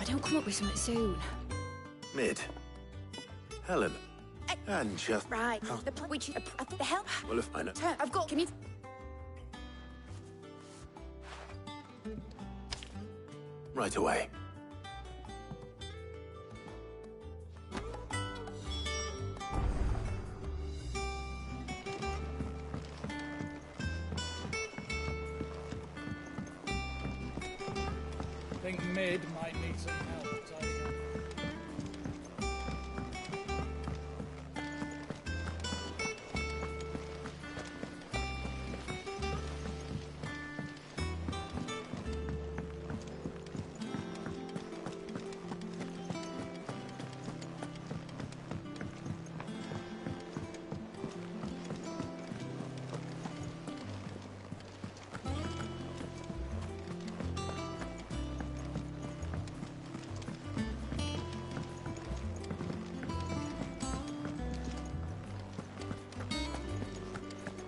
don't come up with something soon. Mid. Helen. And just... Right. Oh. The hell? Well, if I know... I've got... Can you... Right away. I think Mid might need some help tidying up.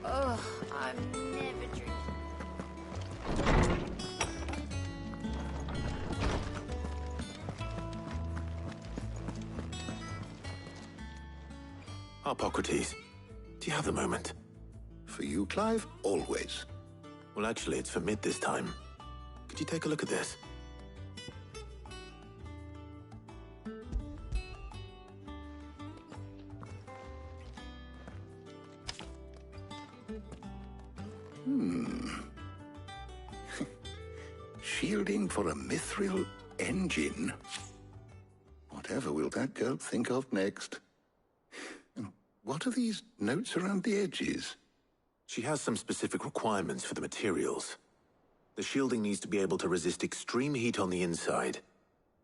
Ugh, I'm never drinking. Hippocrates, do you have the moment? For you, Clive, always. Well, actually, it's for Mid this time. Could you take a look at this? Shielding for a mithril engine. Whatever will that girl think of next? And what are these notes around the edges? She has some specific requirements for the materials. The shielding needs to be able to resist extreme heat on the inside,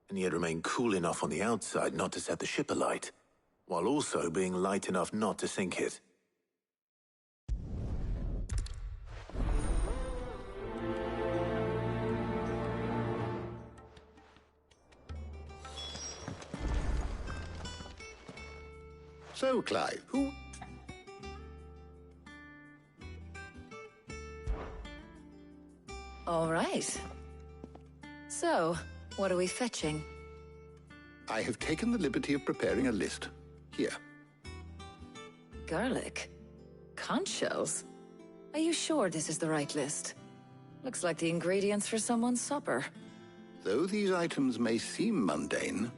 and yet remain cool enough on the outside not to set the ship alight, while also being light enough not to sink it. So, Clive, who... All right. So, what are we fetching? I have taken the liberty of preparing a list. Here. Garlic? Conch shells? Are you sure this is the right list? Looks like the ingredients for someone's supper. Though these items may seem mundane,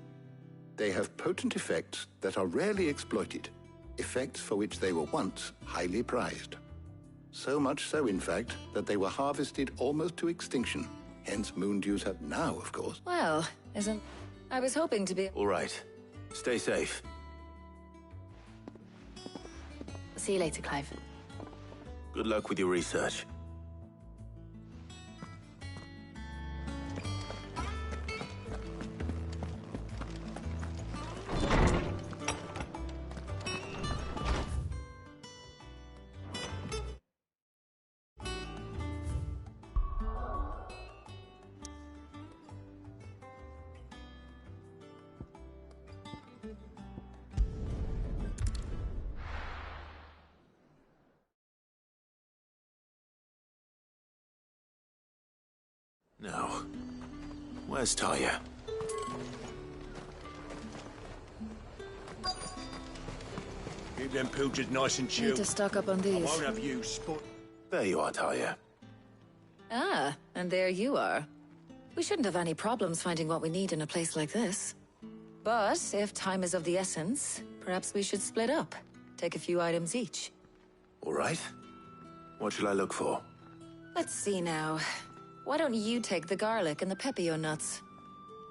they have potent effects that are rarely exploited, effects for which they were once highly prized. So much so, in fact, that they were harvested almost to extinction. Hence moondews have now, of course. Well, isn't... I was hoping to be... All right. Stay safe. See you later, Clive. Good luck with your research. Now, where's Talia? Keep them pilchards nice and Need chilled. to stock up on I these. won't have you spot. There you are, Talia. Ah, and there you are. We shouldn't have any problems finding what we need in a place like this. But if time is of the essence, perhaps we should split up. Take a few items each. All right. What shall I look for? Let's see now. Why don't you take the garlic and the pepio nuts?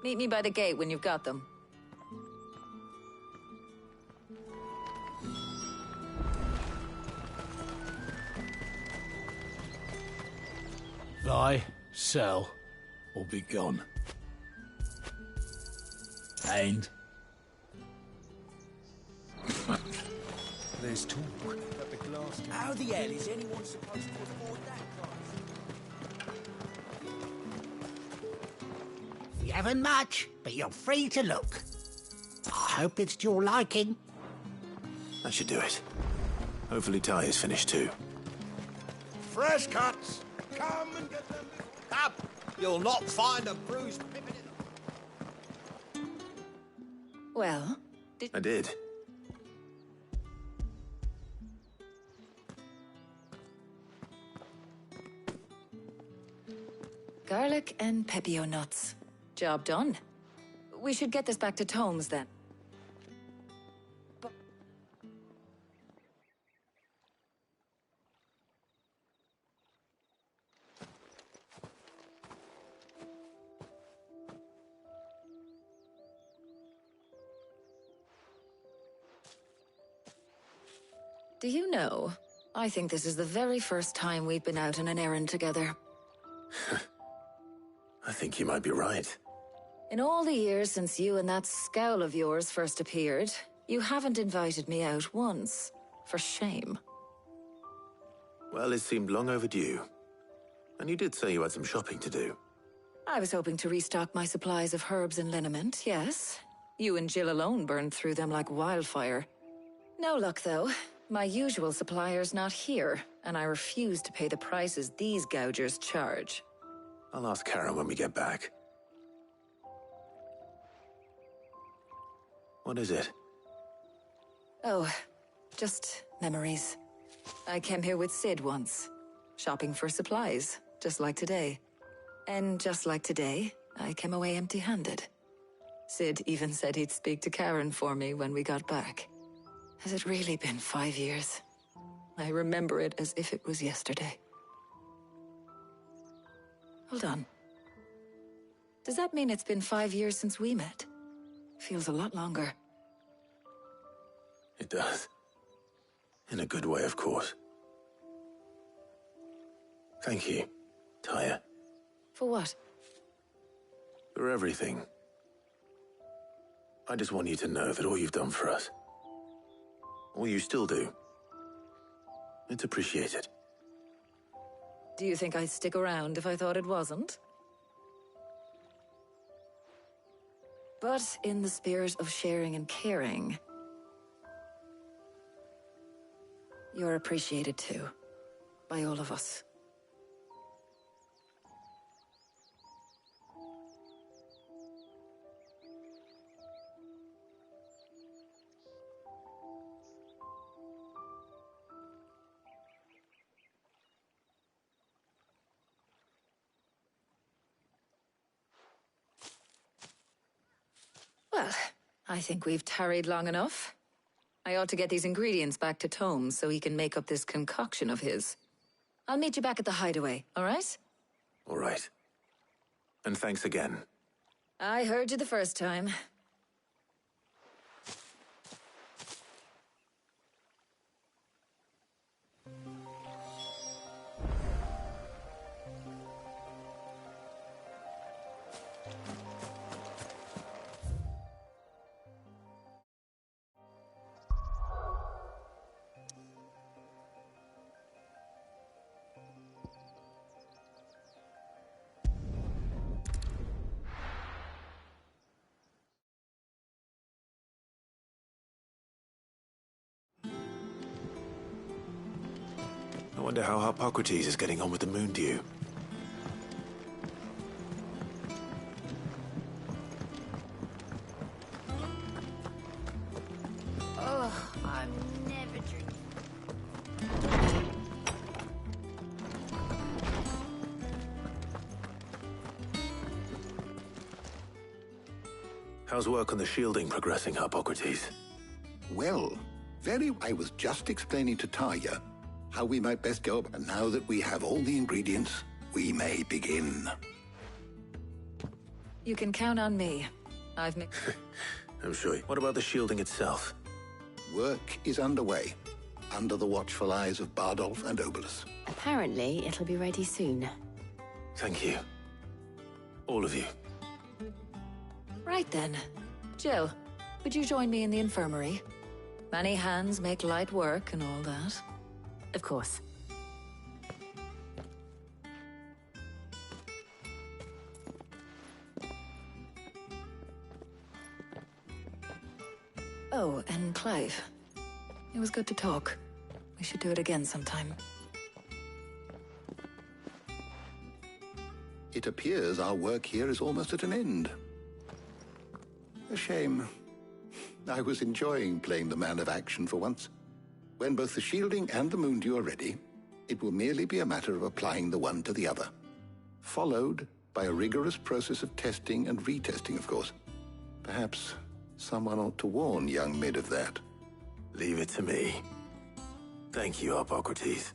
Meet me by the gate when you've got them. Buy, sell, or be gone. And? There's talk. But the glass. How the hell is anyone supposed to afford that price? You haven't much, but you're free to look. I hope it's to your liking. That should do it. Hopefully Talia's finished too. Fresh cuts. Come and get them. Up! You'll not find a bruised pippin in them. Well, I did. garlic and pepio nuts. Job done. We should get this back to Tomes then. Do you know, I think this is the very first time we've been out on an errand together. I think you might be right. In all the years since you and that scowl of yours first appeared, you haven't invited me out once. For shame. Well, it seemed long overdue. And you did say you had some shopping to do. I was hoping to restock my supplies of herbs and liniment, yes. You and Jill alone burned through them like wildfire. No luck, though. My usual supplier's not here, and I refuse to pay the prices these gougers charge. I'll ask Karen when we get back. What is it? Oh, just memories. I came here with Sid once, shopping for supplies, just like today. And just like today, I came away empty-handed. Sid even said he'd speak to Karen for me when we got back. Has it really been 5 years? I remember it as if it was yesterday. Hold on. Does that mean it's been 5 years since we met? Feels a lot longer. It does. In a good way, of course. Thank you, Tyre. For what? For everything. I just want you to know that all you've done for us, all you still do, it's appreciated. Do you think I'd stick around if I thought it wasn't? But in the spirit of sharing and caring, you're appreciated too, by all of us. Well, I think we've tarried long enough. I ought to get these ingredients back to Tomes so he can make up this concoction of his. I'll meet you back at the hideaway, all right? All right. And thanks again. I heard you the first time. I wonder how Hippocrates is getting on with the moon dew. Oh, I'm never drinking. How's work on the shielding progressing, Hippocrates? Well, I was just explaining to Tarja how we might best go, and now that we have all the ingredients, we may begin. You can count on me. I've made... I'm sure. What about the shielding itself? Work is underway, under the watchful eyes of Bardolph and Obolus. Apparently, it'll be ready soon. Thank you. All of you. Right then. Jill, would you join me in the infirmary? Many hands make light work and all that. Of course. Oh, and Clive. It was good to talk. We should do it again sometime. It appears our work here is almost at an end. A shame. I was enjoying playing the man of action for once. When both the shielding and the moondew are ready, it will merely be a matter of applying the one to the other. Followed by a rigorous process of testing and retesting, of course. Perhaps someone ought to warn young Mid of that. Leave it to me. Thank you, Hippocrates.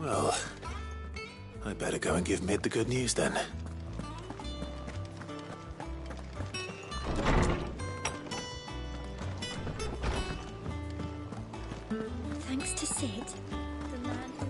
Well, I better go and give Mid the good news then. Thanks to Sid, the man who...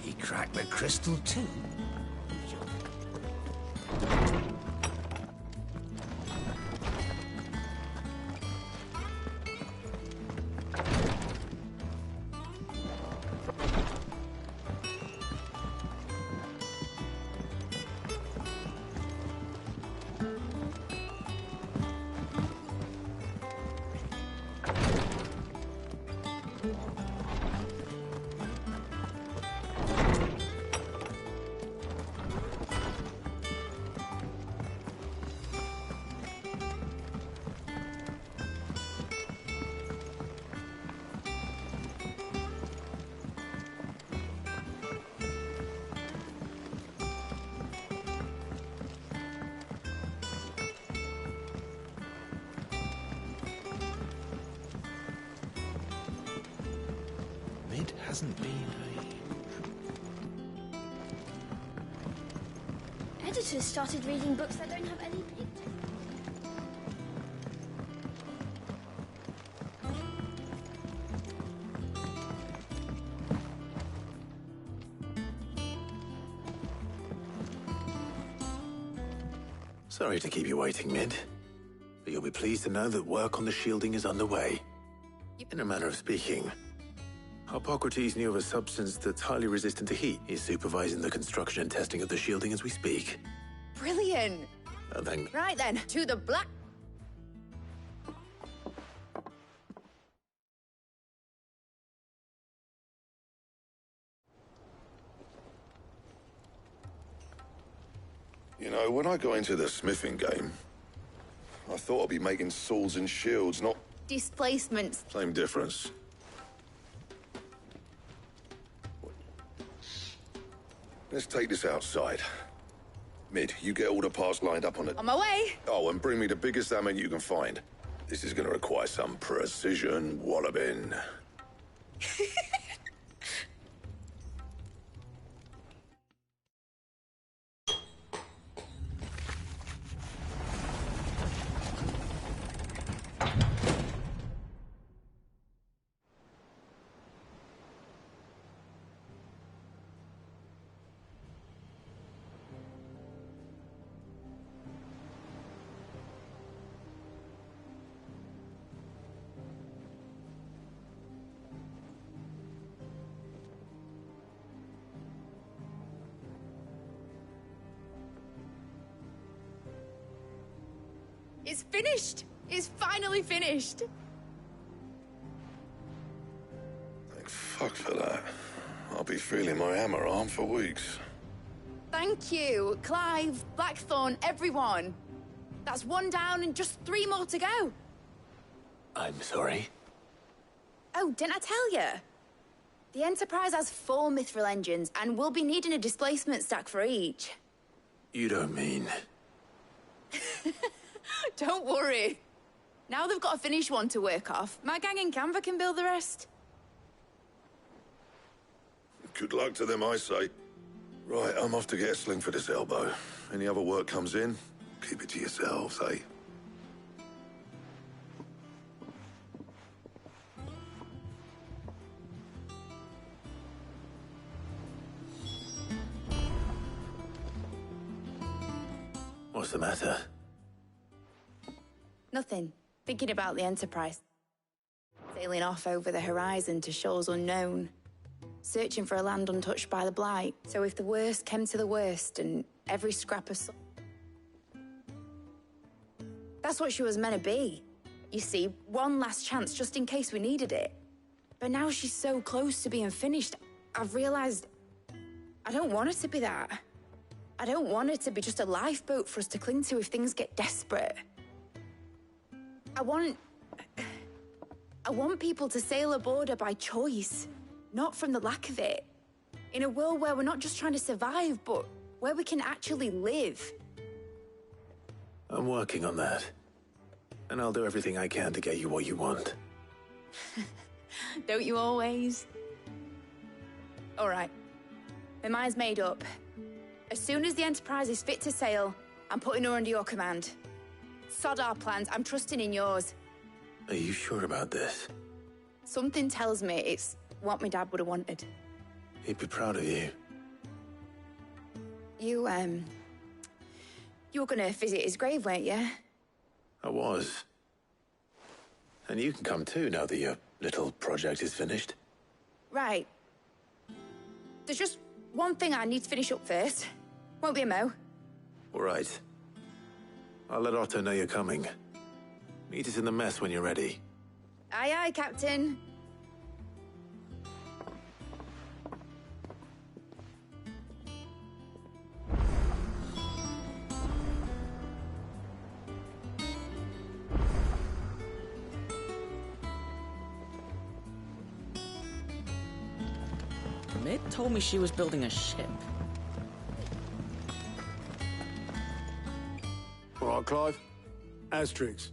He cracked the crystal too. Mid hasn't been Editors started reading books that don't have any pictures. Sorry to keep you waiting, Mid. But you'll be pleased to know that work on the shielding is underway. In a manner of speaking, Hippocrates knew of a substance that's highly resistant to heat. He's supervising the construction and testing of the shielding as we speak. Brilliant! Then... Right then, to the black... You know, when I got into the smithing game, I thought I'd be making swords and shields, not... Displacements. Same difference. Let's take this outside. Mid, you get all the parts lined up on it. On my way! Oh, and bring me the biggest hammer you can find. This is gonna require some precision walloping. It's finished! It's finally finished! Thank fuck for that. I'll be feeling my hammer arm for weeks. Thank you, Clive, Blackthorn, everyone. That's one down and just 3 more to go. I'm sorry? Oh, didn't I tell you? The Enterprise has 4 mithril engines, and we'll be needing a displacement stack for each. You don't mean... Don't worry. Now they've got a finished one to work off, my gang in Canva can build the rest. Good luck to them, I say. Right, I'm off to get a sling for this elbow. Any other work comes in, keep it to yourselves, eh? What's the matter? Nothing. Thinking about the Enterprise. Sailing off over the horizon to shores unknown. Searching for a land untouched by the Blight. So if the worst came to the worst and every scrap of... That's what she was meant to be. You see, one last chance just in case we needed it. But now she's so close to being finished, I've realized I don't want her to be that. I don't want her to be just a lifeboat for us to cling to if things get desperate. I want people to sail aboard her by choice, not from the lack of it. In a world where we're not just trying to survive, but where we can actually live. I'm working on that. And I'll do everything I can to get you what you want. Don't you always? All right. My mind's made up. As soon as the Enterprise is fit to sail, I'm putting her under your command. Sod our plans, I'm trusting in yours. Are you sure about this? Something tells me it's what my dad would have wanted. He'd be proud of you. You were gonna visit his grave, weren't you? I was. And you can come too, now that your little project is finished. Right. There's just one thing I need to finish up first. Won't be a mo. All right. I'll let Otto know you're coming. Meet us in the mess when you're ready. Aye, aye, Captain. Mid told me she was building a ship. All right, Clive. Asterix.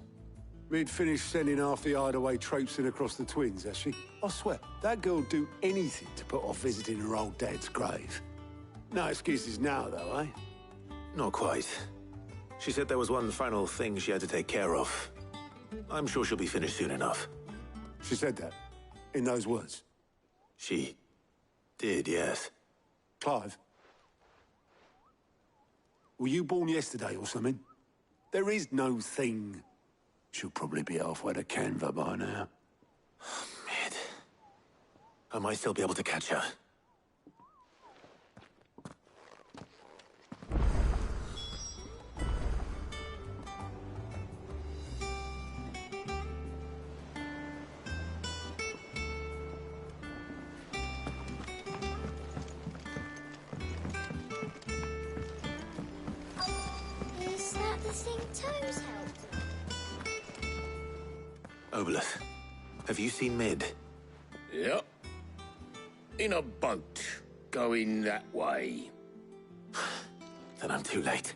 We'd finished sending half the hideaway traipsing across the Twins, has she? I swear, that girl'd do anything to put off visiting her old dad's grave. No excuses now, though, eh? Not quite. She said there was one final thing she had to take care of. I'm sure she'll be finished soon enough. She said that? In those words? She did, yes. Clive? Were you born yesterday or something? There is no thing. She'll probably be halfway to Canva by now. Mid. I might still be able to catch her. Is that the thing Toes helped with? Obelith, have you seen Mid? Yep. In a boat, going that way. Then I'm too late.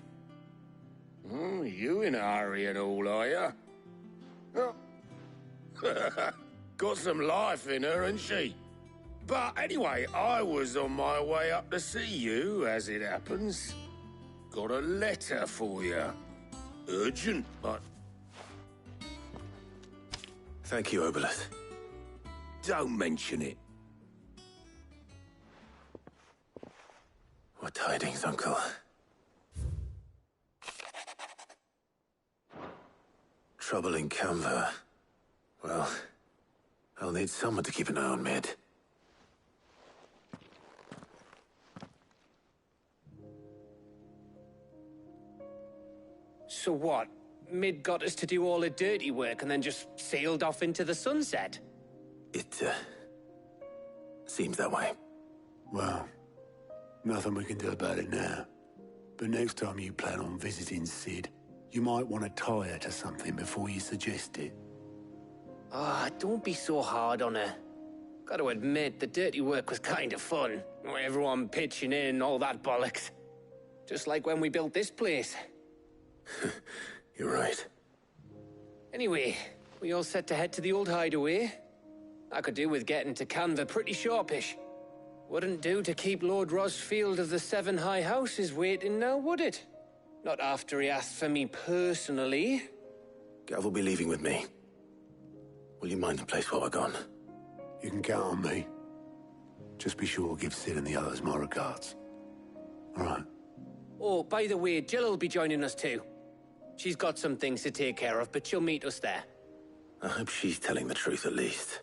You in a hurry at all, are you? Got some life in her, ain't she? But anyway, I was on my way up to see you, as it happens. Got a letter for you. Urgent, but... Thank you, Obelith. Don't mention it. What tidings, Uncle? Trouble in Canva. Well, I'll need someone to keep an eye on Mid. So what? Mid got us to do all the dirty work and then just sailed off into the sunset? It, seems that way. Well, nothing we can do about it now. But next time you plan on visiting Sid, you might want to tie her to something before you suggest it. Ah, don't be so hard on her. Gotta admit, the dirty work was kind of fun. Everyone pitching in, all that bollocks. Just like when we built this place. You're right. Anyway, we all set to head to the old hideaway. I could do with getting to Canva pretty sharpish. Wouldn't do to keep Lord Rosfield of the Seven High Houses waiting now, would it? Not after he asked for me personally. Gav will be leaving with me. Will you mind the place while we're gone? You can count on me. Just be sure to give Sid and the others my regards. All right. Oh, by the way, Jill will be joining us too. She's got some things to take care of, but she'll meet us there. I hope she's telling the truth at least.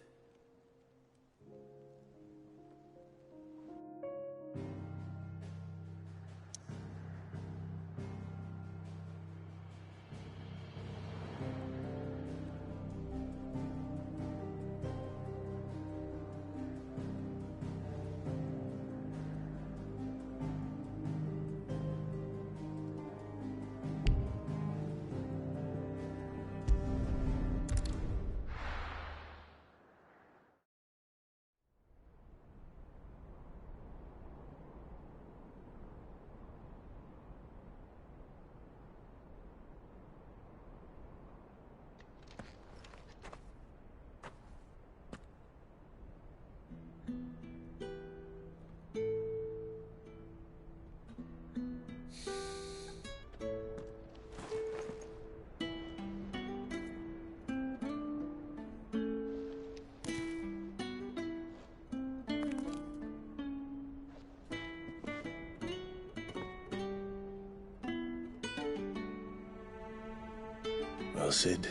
Well, Sid,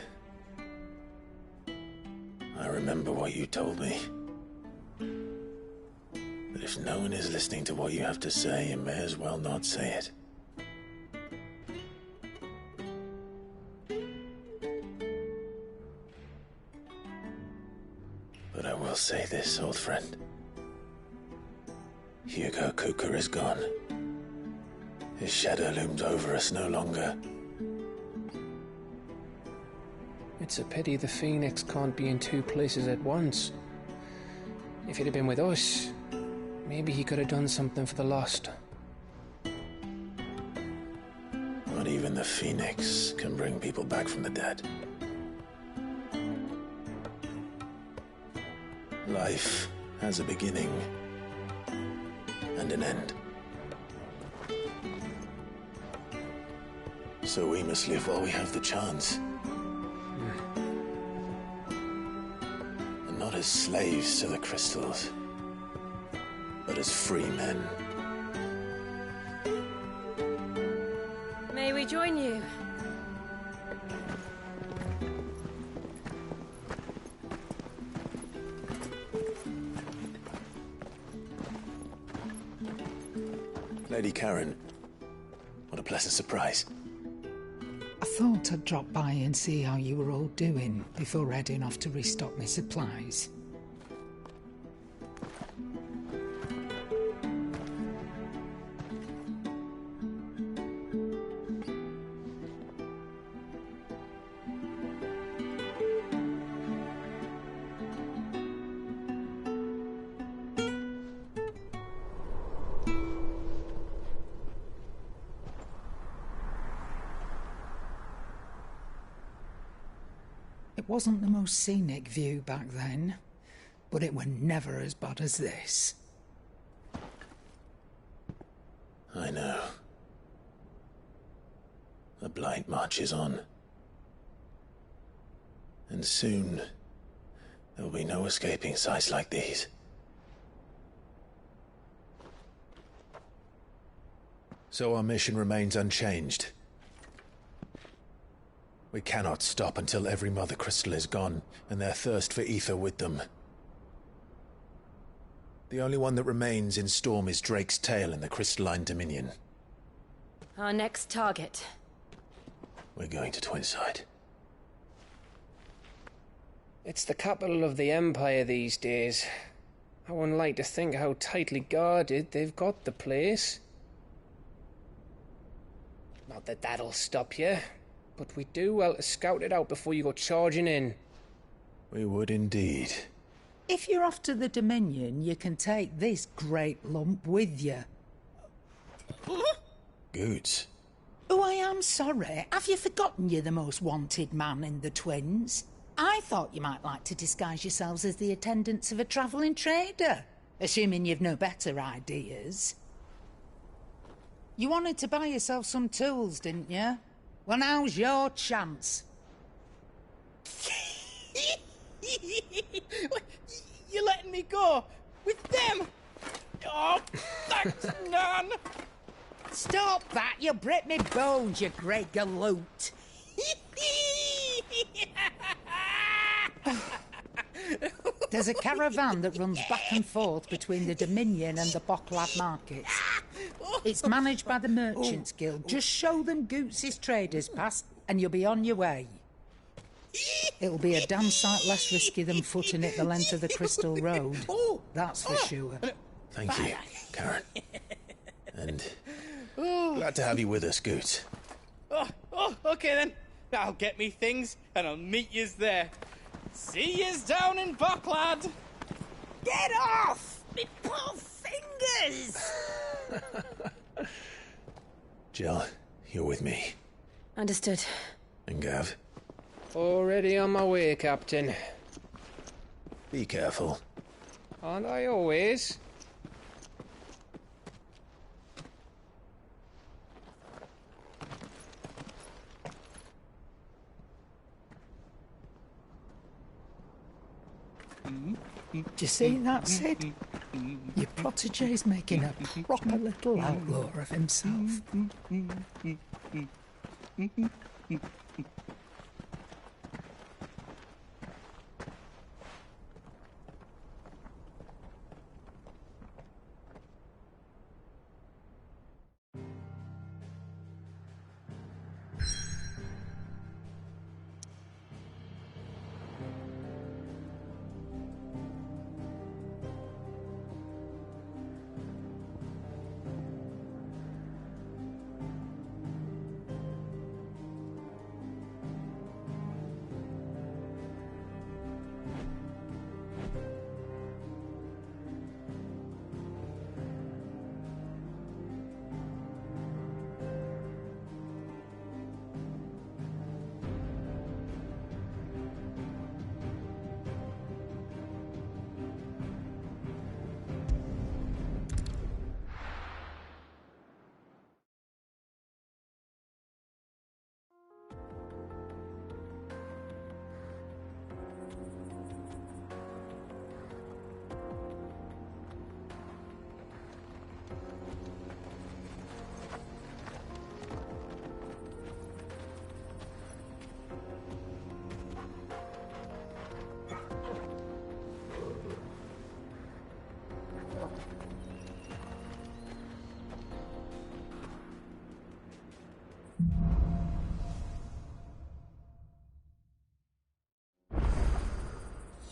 I remember what you told me. That if no one is listening to what you have to say, you may as well not say it. But I will say this, old friend. Hugo Cooker is gone. His shadow looms over us no longer. It's a pity the Phoenix can't be in two places at once. If he'd have been with us, maybe he could have done something for the lost. Not even the Phoenix can bring people back from the dead. Life has a beginning and an end. So we must live while we have the chance. And not as slaves to the crystals, but as free men. May we join you? Lady Karen, what a pleasant surprise. I thought I'd drop by and see how you were all doing before heading off to restock my supplies. It wasn't the most scenic view back then, but it were never as bad as this. I know. The blight marches on. And soon, there will be no escaping sights like these. So our mission remains unchanged. We cannot stop until every Mother Crystal is gone, and their thirst for ether with them. The only one that remains in Storm is Drake's tail in the Crystalline Dominion. Our next target. We're going to Twinside. It's the capital of the Empire these days. I wouldn't like to think how tightly guarded they've got the place. Not that that'll stop you. But we do well to scout it out before you go charging in. We would indeed. If you're off to the Dominion, you can take this great lump with you. Goods. Oh, I am sorry. Have you forgotten you're the most wanted man in the Twins? I thought you might like to disguise yourselves as the attendants of a travelling trader, assuming you've no better ideas. You wanted to buy yourself some tools, didn't you? Well, now's your chance. You're letting me go with them? Oh, thanks, Nan. Stop that! You'll break me bones, you great galoot. There's a caravan that runs back and forth between the Dominion and the Bocklad markets. It's managed by the Merchants Guild. Just show them Goots' traders pass and you'll be on your way. It'll be a damn sight less risky than footing it the length of the Crystal Road. That's for sure. Thank you, Karen. And glad to have you with us, Goots. Okay then. I'll get me things and I'll meet yous there. See yous down in Bocklad. Get off! Me poor fingers! Jill, you're with me. Understood. And Gav? Already on my way, Captain. Be careful. Aren't I always? Do you see that, Sid? Your protege's making a proper little outlaw of himself.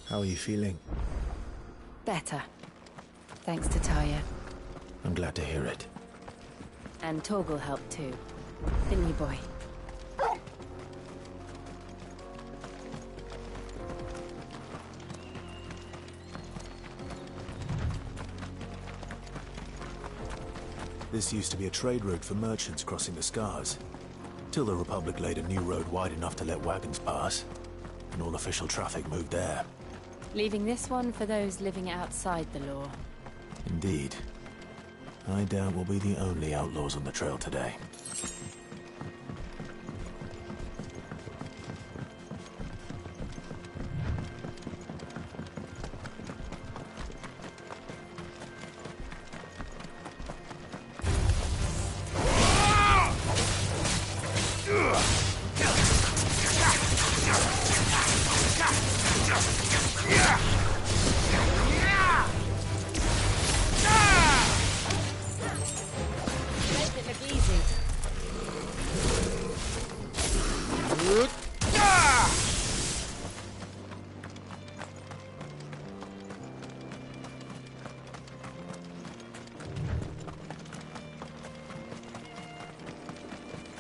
How are you feeling? Better. Thanks to Taya. I'm glad to hear it. And Torgal helped too. Didn't you, boy? This used to be a trade route for merchants crossing the Scars. Till the Republic laid a new road wide enough to let wagons pass. And all official traffic moved there. Leaving this one for those living outside the law. Indeed. I doubt we'll be the only outlaws on the trail today.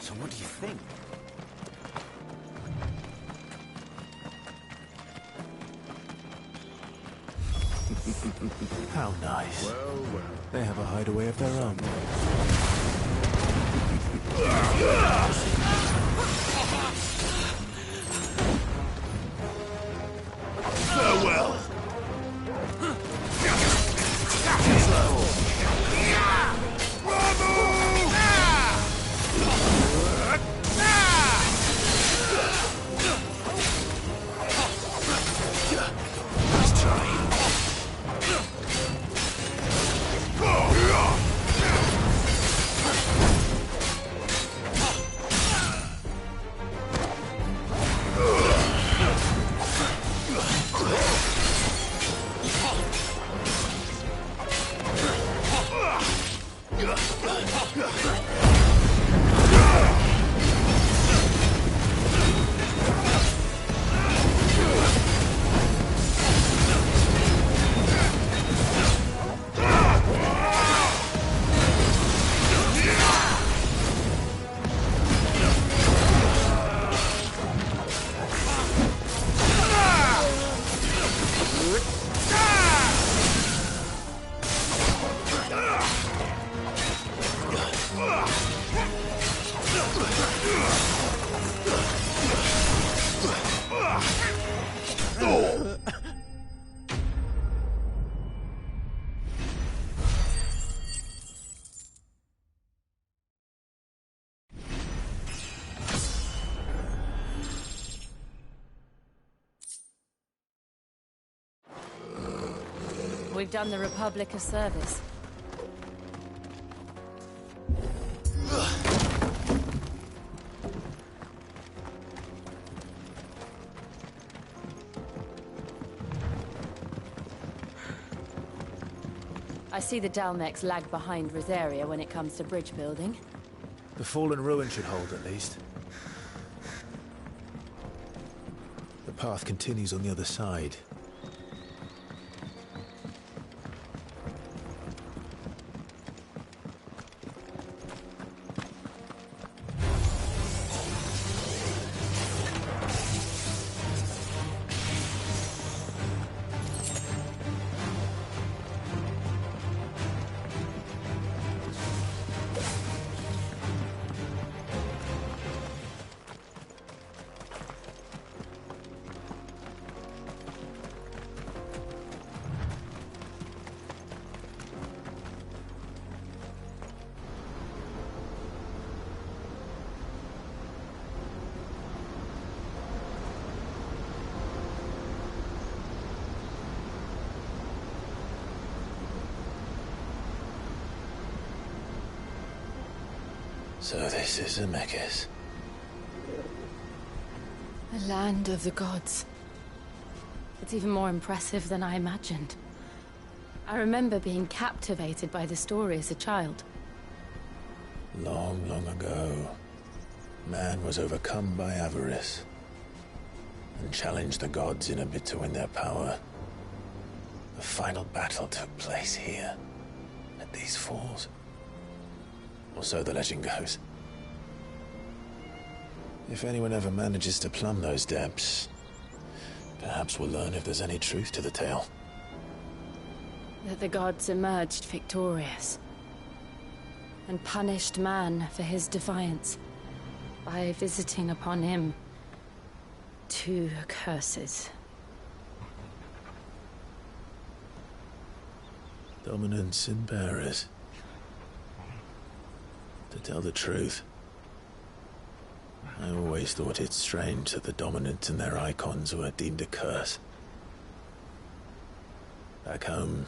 So what do you think? How nice. Well, well. They have a hideaway of their own. Farewell. We've done the Republic a service. I see the Dalmex lag behind Rosaria when it comes to bridge building. The fallen ruin should hold, at least. The path continues on the other side. So this is Zemeckis. The land of the gods. It's even more impressive than I imagined. I remember being captivated by the story as a child. Long, long ago, man was overcome by avarice and challenged the gods in a bid to win their power. The final battle took place here, at these falls. Or so the legend goes. If anyone ever manages to plumb those depths, perhaps we'll learn if there's any truth to the tale. That the gods emerged victorious and punished man for his defiance by visiting upon him 2 curses. Dominance and bearers. To tell the truth, I always thought it strange that the dominant and their icons were deemed a curse. Back home,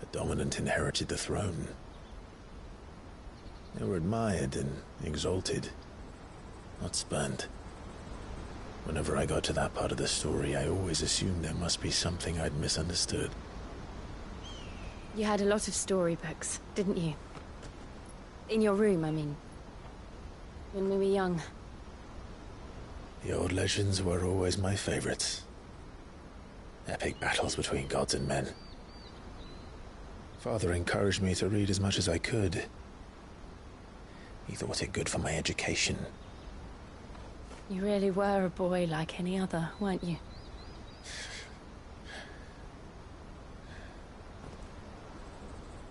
the dominant inherited the throne. They were admired and exalted, not spurned. Whenever I got to that part of the story, I always assumed there must be something I'd misunderstood. You had a lot of storybooks, didn't you? In your room, I mean. When we were young. The old legends were always my favorites. Epic battles between gods and men. Father encouraged me to read as much as I could. He thought it good for my education. You really were a boy like any other, weren't you?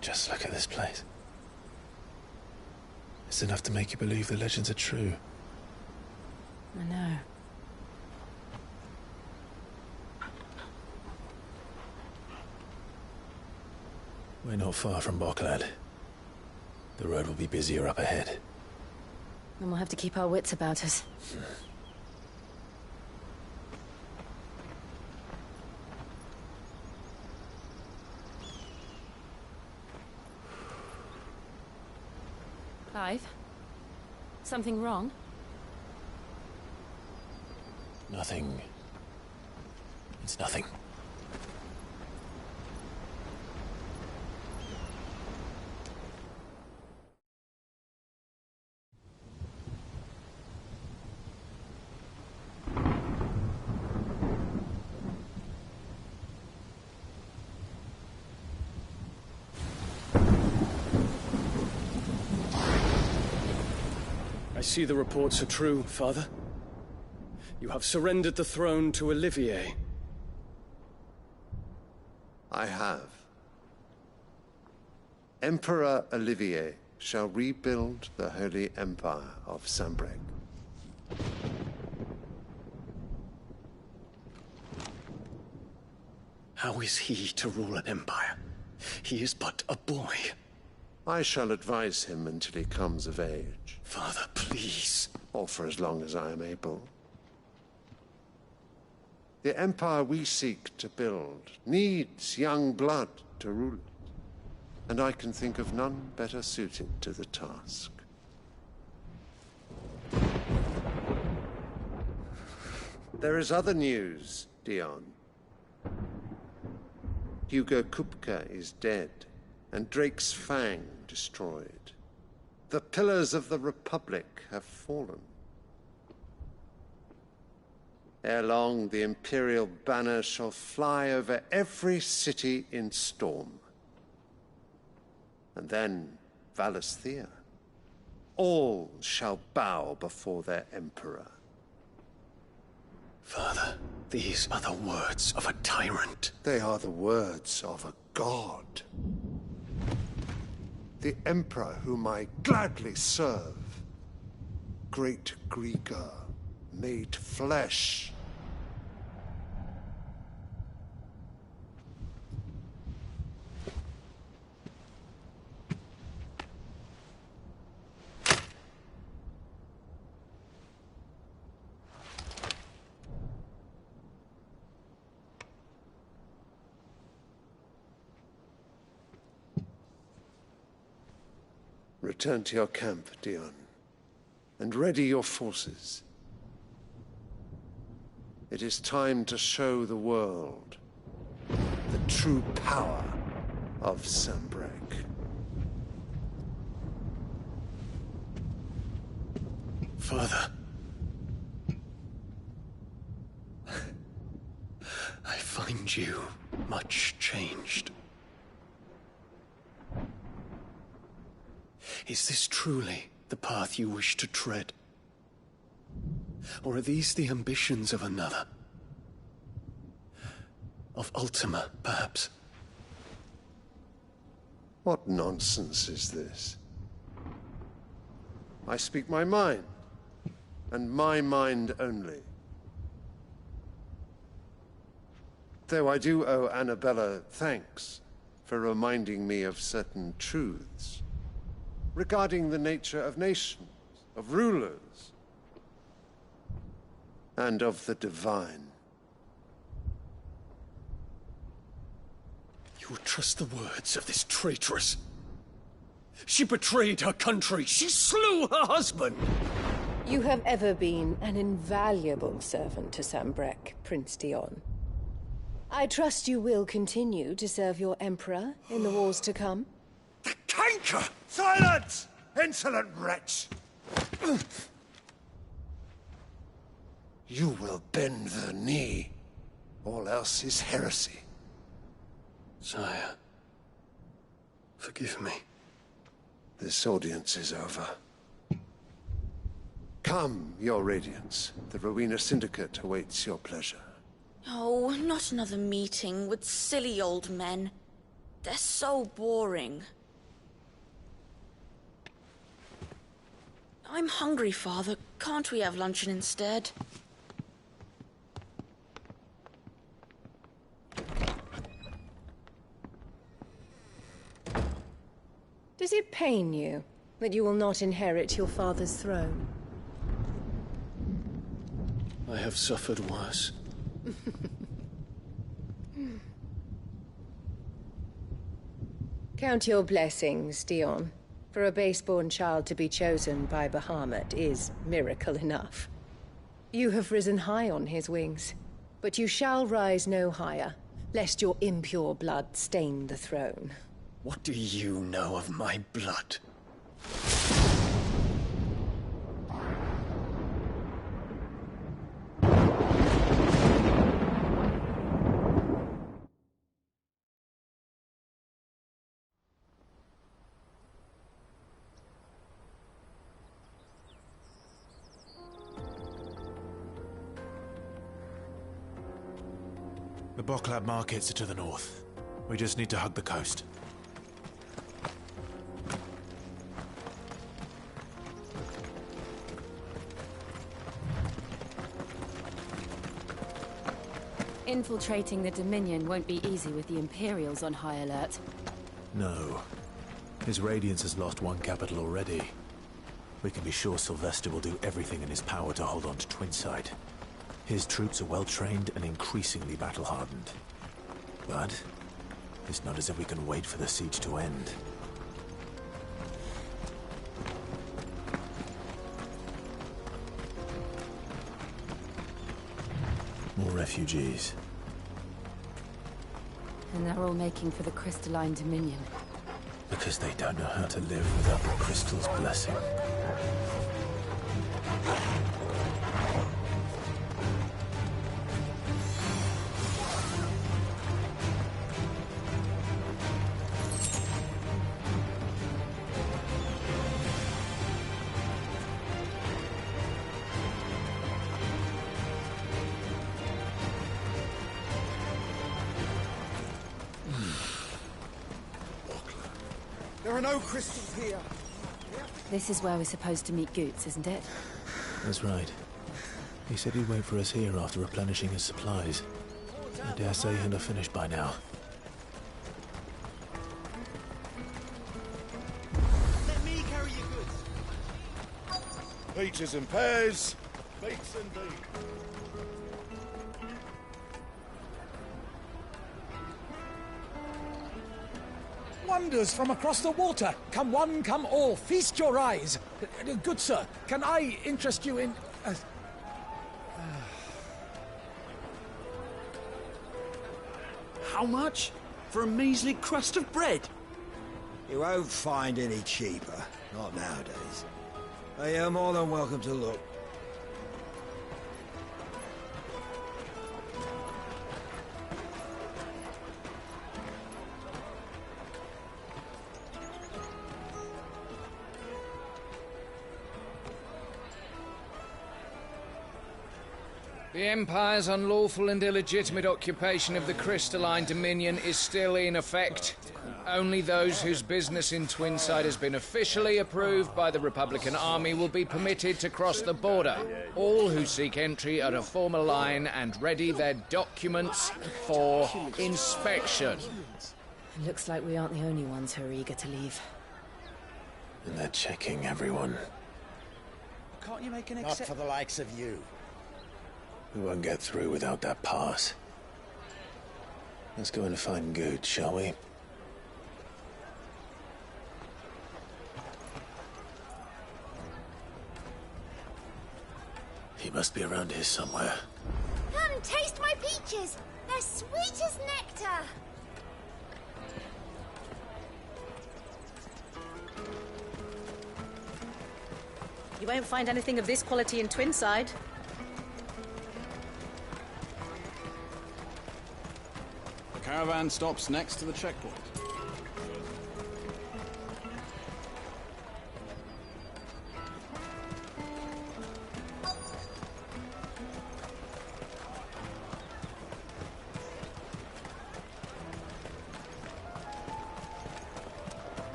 Just look at this place. It's enough to make you believe the legends are true. I know. We're not far from Boklad. The road will be busier up ahead. Then we'll have to keep our wits about us. Clive? Something wrong? Nothing. It's nothing. I see the reports are true, Father. You have surrendered the throne to Olivier. I have. Emperor Olivier shall rebuild the Holy Empire of Sanbreque. How is he to rule an empire? He is but a boy. I shall advise him until he comes of age. Father, please. Or for as long as I am able. The empire we seek to build needs young blood to rule it, and I can think of none better suited to the task. There is other news, Dion. Hugo Kupka is dead, and Drake's Fang destroyed. The pillars of the Republic have fallen. Ere long, the Imperial banner shall fly over every city in Storm. And then Valisthea. All shall bow before their Emperor. Father, these are the words of a tyrant. They are the words of a god. The Emperor whom I gladly serve. Great Grieger, made flesh. Return to your camp, Dion, and ready your forces. It is time to show the world the true power of Sanbreque. Father. I find you much changed. Is this truly the path you wish to tread? Or are these the ambitions of another? Of Ultima, perhaps? What nonsense is this? I speak my mind, and my mind only. Though I do owe Annabella thanks for reminding me of certain truths regarding the nature of nations, of rulers, and of the divine. You would trust the words of this traitress? She betrayed her country. She slew her husband. You have ever been an invaluable servant to Sanbreque, Prince Dion. I trust you will continue to serve your Emperor in the wars to come. The canker! Silence! Insolent wretch! You will bend the knee. All else is heresy. Sire, forgive me. This audience is over. Come, your Radiance. The Rowena Syndicate awaits your pleasure. Oh, not another meeting with silly old men. They're so boring. I'm hungry, Father. Can't we have luncheon instead? Does it pain you that you will not inherit your father's throne? I have suffered worse. Count your blessings, Dion. For a base-born child to be chosen by Bahamut is miracle enough. You have risen high on his wings, but you shall rise no higher, lest your impure blood stain the throne. What do you know of my blood? The Boklab markets are to the north. We just need to hug the coast. Infiltrating the Dominion won't be easy with the Imperials on high alert. No. His Radiance has lost one capital already. We can be sure Sylvester will do everything in his power to hold on to Twinside. His troops are well-trained and increasingly battle-hardened. But it's not as if we can wait for the siege to end. More refugees. And they're all making for the Crystalline Dominion. Because they don't know how to live without the Crystal's blessing. There are no crystals here. This is where we're supposed to meet Goots, isn't it? That's right. He said he'd wait for us here after replenishing his supplies. I dare say he'll have finished by now. Let me carry your goods. Peaches and pears. Beets and beans. Wonders from across the water. Come one, come all. Feast your eyes. Good sir, can I interest you in... How much? For a measly crust of bread? You won't find any cheaper. Not nowadays. But you're more than welcome to look. The Empire's unlawful and illegitimate occupation of the Crystalline Dominion is still in effect. Only those whose business in Twinside has been officially approved by the Republican Army will be permitted to cross the border. All who seek entry are to form a line and ready their documents for inspection. It looks like we aren't the only ones who are eager to leave. And they're checking everyone. Can't you make an Not for the likes of you. We won't get through without that pass. Let's go and find Good, shall we? He must be around here somewhere. Come, taste my peaches! They're sweet as nectar! You won't find anything of this quality in Twinside. The caravan stops next to the checkpoint.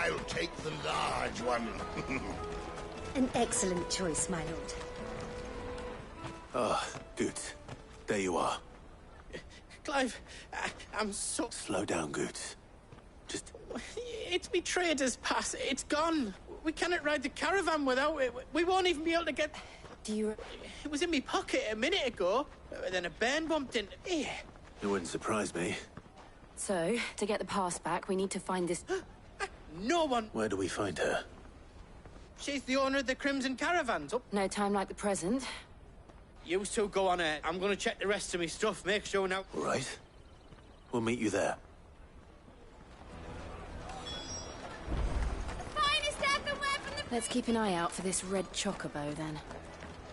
I'll take the large one. An excellent choice, my lord. Ah, Goots. There you are. Clive, I'm so... Slow down, Goots. Just... It's me trader's pass. It's gone. We cannot ride the caravan without it. We won't even be able to get... Do you... It was in my pocket a minute ago. Then a bairn bumped into it. It wouldn't surprise me. So, to get the pass back, we need to find this... No one... Where do we find her? She's the owner of the Crimson Caravans. Oh. No time like the present. You two go on ahead. I'm gonna check the rest of my stuff, make sure now... All right. We'll meet you there. Let's keep an eye out for this red chocobo, then.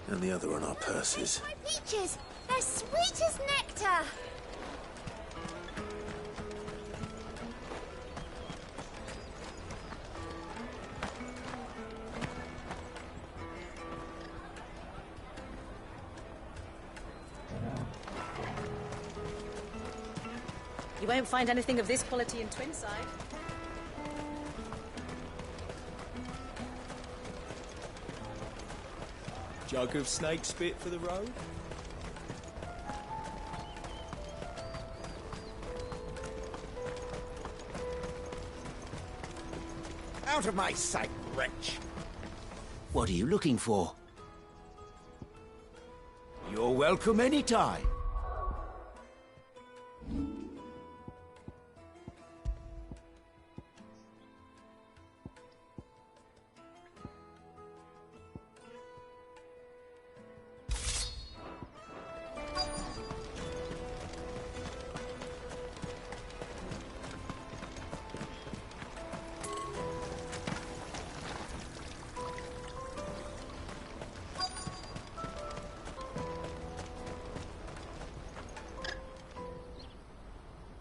And the other on our purses. My peaches! They're sweet as nectar! You won't find anything of this quality in Twinside. Jug of snake spit for the road? Out of my sight, wretch! What are you looking for? You're welcome anytime.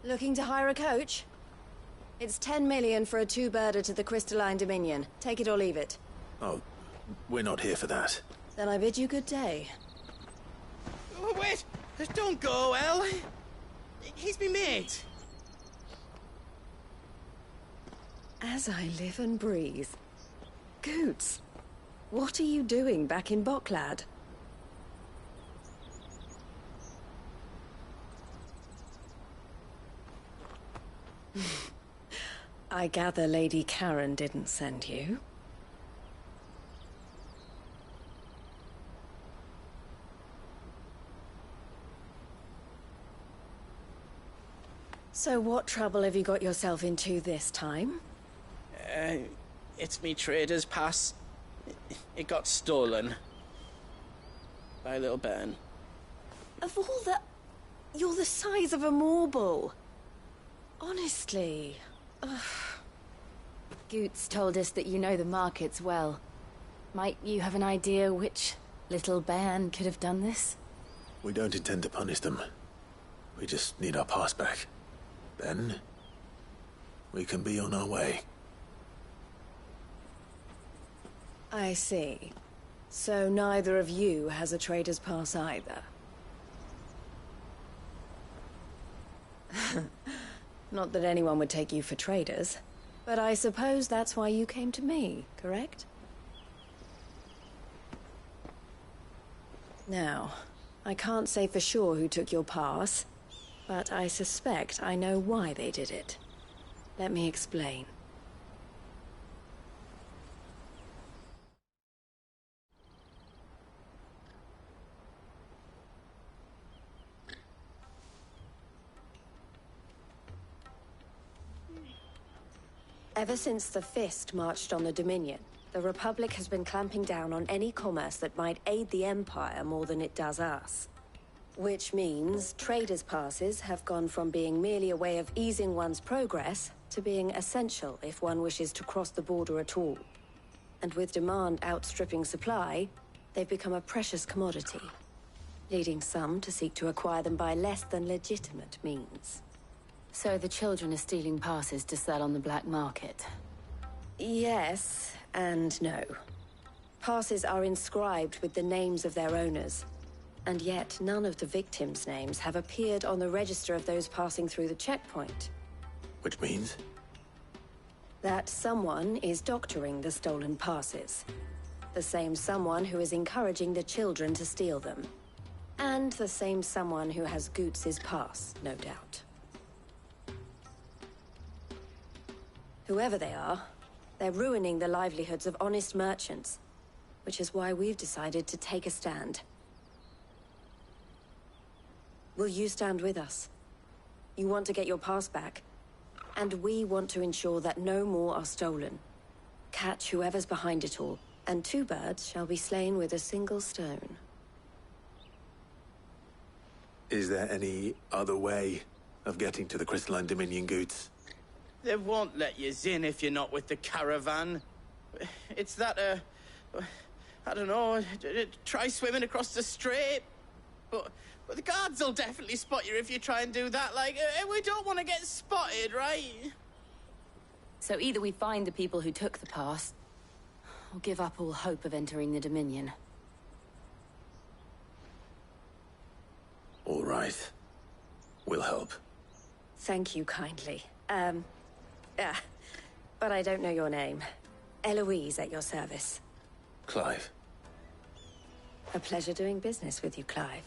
Looking to hire a coach? It's 10 million for a two-birder to the Crystalline Dominion. Take it or leave it. Oh, we're not here for that. Then I bid you good day. Oh, wait! Don't go, El! He's me mate. As I live and breathe. Goots, what are you doing back in Bocklad? I gather Lady Karen didn't send you. So what trouble have you got yourself into this time? It's me trader's pass. It got stolen. By a little bairn. Of all the... You're the size of a marble. Honestly. Ugh. Goots told us that you know the markets well. Might you have an idea which little bairn could have done this? We don't intend to punish them. We just need our pass back. Then, we can be on our way. I see. So neither of you has a trader's pass either. Not that anyone would take you for traders, but I suppose that's why you came to me, correct? Now, I can't say for sure who took your pass, but I suspect I know why they did it. Let me explain. Ever since the Fist marched on the Dominion, the Republic has been clamping down on any commerce that might aid the Empire more than it does us. Which means traders' passes have gone from being merely a way of easing one's progress to being essential if one wishes to cross the border at all. And with demand outstripping supply, they've become a precious commodity, leading some to seek to acquire them by less than legitimate means. So the children are stealing passes to sell on the black market? Yes, and no. Passes are inscribed with the names of their owners, and yet none of the victims' names have appeared on the register of those passing through the checkpoint. Which means? That someone is doctoring the stolen passes. The same someone who is encouraging the children to steal them. And the same someone who has Goots's pass, no doubt. Whoever they are, they're ruining the livelihoods of honest merchants, which is why we've decided to take a stand. Will you stand with us? You want to get your pass back, and we want to ensure that no more are stolen. Catch whoever's behind it all, and 2 birds shall be slain with a single stone. Is there any other way of getting to the Crystalline Dominion, Goots? They won't let you in if you're not with the caravan. It's that, I don't know, try swimming across the strait. But the guards will definitely spot you if you try and do that. Like, we don't want to get spotted, right? So either we find the people who took the pass, or give up all hope of entering the Dominion. All right. We'll help. Thank you kindly. But I don't know your name. Eloise at your service. Clive. A pleasure doing business with you, Clive.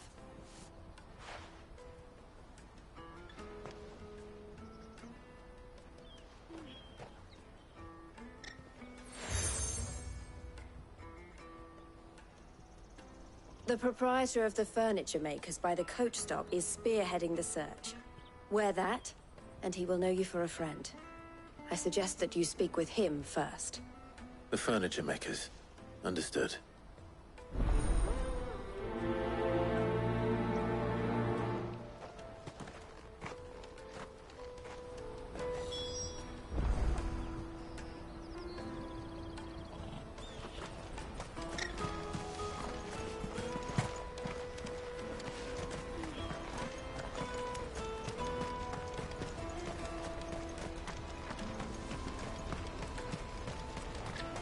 The proprietor of the furniture makers by the coach stop is spearheading the search. Wear that, and he will know you for a friend. I suggest that you speak with him first. The furniture makers. Understood.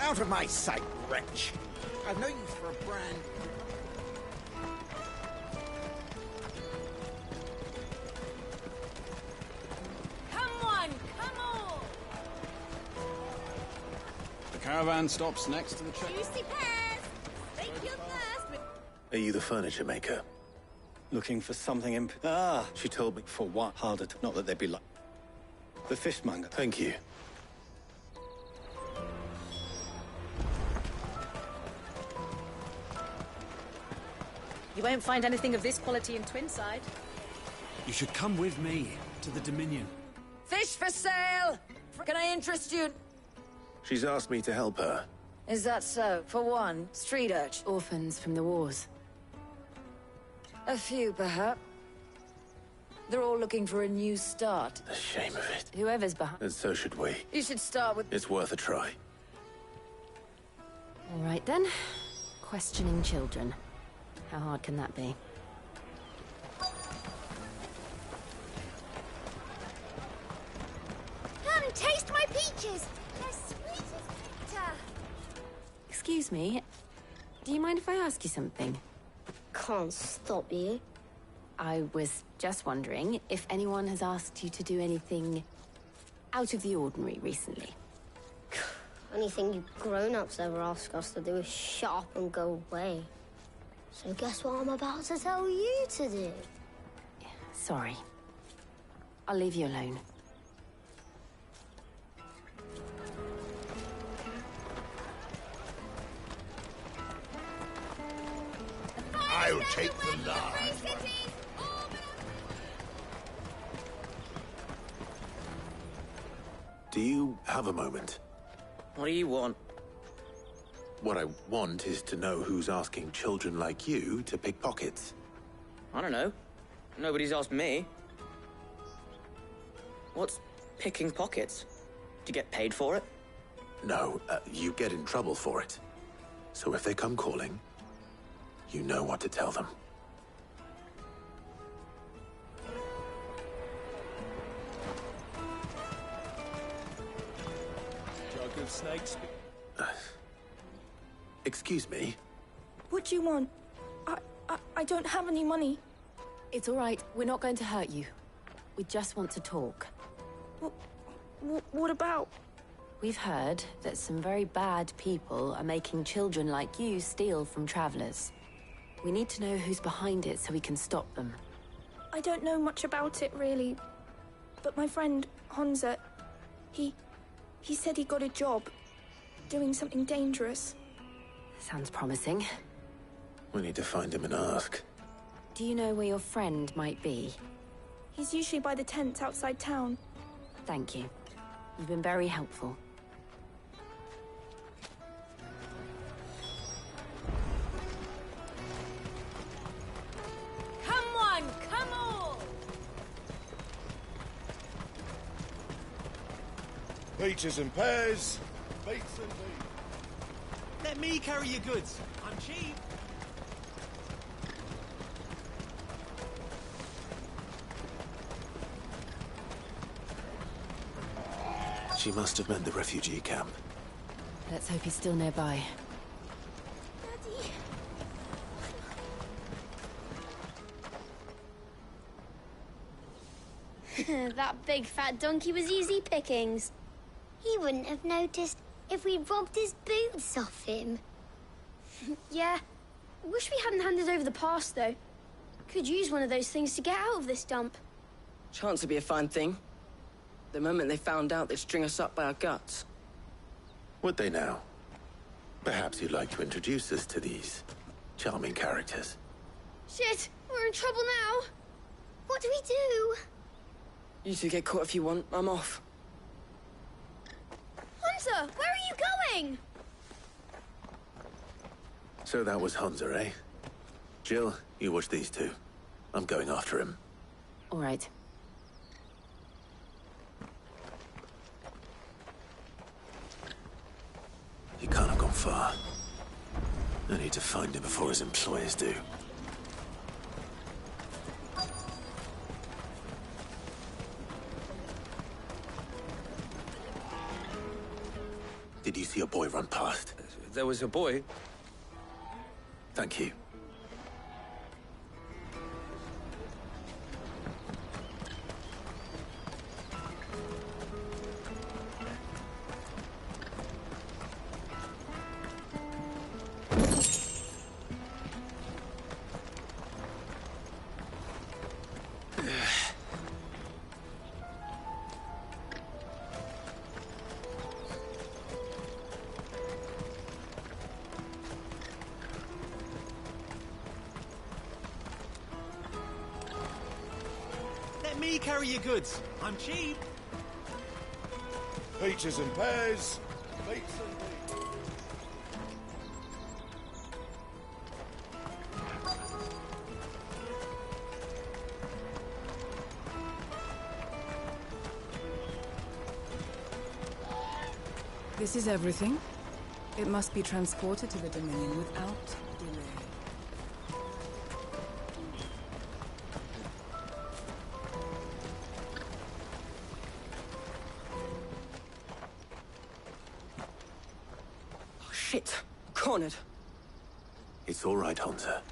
Out of my sight, wretch! I've no use for a brand. Come on, come on! The caravan stops next to the checkpoint. Juicy pears! Make your thirst with... Are you the furniture maker? Looking for something she told me for what? Harder to... Not that they'd be like... The fishmonger. Thank you. You won't find anything of this quality in Twinside. You should come with me to the Dominion. Fish for sale! Can I interest you? She's asked me to help her. Is that so? For one, street urch. Orphans from the wars. A few, perhaps. They're all looking for a new start. The shame of it. Whoever's behind... And so should we. You should start with... It's worth a try. All right, then. Questioning children. How hard can that be? Come, taste my peaches! They're sweet as nectar! Excuse me. Do you mind if I ask you something? Can't stop you. I was just wondering if anyone has asked you to do anything out of the ordinary recently. Anything you grown-ups ever ask us to do is shut up and go away. So guess what I'm about to tell you to do? Sorry. I'll leave you alone. I'll take the large. Do you have a moment? What do you want? What I want is to know who's asking children like you to pick pockets. I don't know. Nobody's asked me. What's picking pockets? Do you get paid for it? No, you get in trouble for it. So if they come calling, you know what to tell them. Jug of snakes. Excuse me? What do you want? I don't have any money. It's all right. We're not going to hurt you. We just want to talk. What about? We've heard that some very bad people are making children like you steal from travelers. We need to know who's behind it so we can stop them. I don't know much about it, really. But my friend, Honza, he said he got a job doing something dangerous. Sounds promising. We need to find him and ask. Do you know where your friend might be? He's usually by the tents outside town. Thank you. You've been very helpful. Come on, come all! Peaches and pears. Beets and beets. Let me carry your goods. I'm cheap. She must have meant the refugee camp. Let's hope he's still nearby. Daddy. That big fat donkey was easy pickings. He wouldn't have noticed if we'd robbed his boots off him. Yeah. Wish we hadn't handed over the pass, though. Could use one of those things to get out of this dump. Chance would be a fine thing. The moment they found out, they'd string us up by our guts. Would they now? Perhaps you'd like to introduce us to these charming characters. Shit, we're in trouble now. What do we do? You two get caught if you want. I'm off. Hunter, where are you going? So that was Hunter, eh? Jill, you watch these two. I'm going after him. All right. He can't have gone far. I need to find him before his employers do. Did you see a boy run past? There was a boy? Thank you. Let me carry your goods. I'm cheap. Peaches and pears. Beets and beets. This is everything. It must be transported to the Dominion without delay. Oh, shit. Cornered. It's all right, Hunter.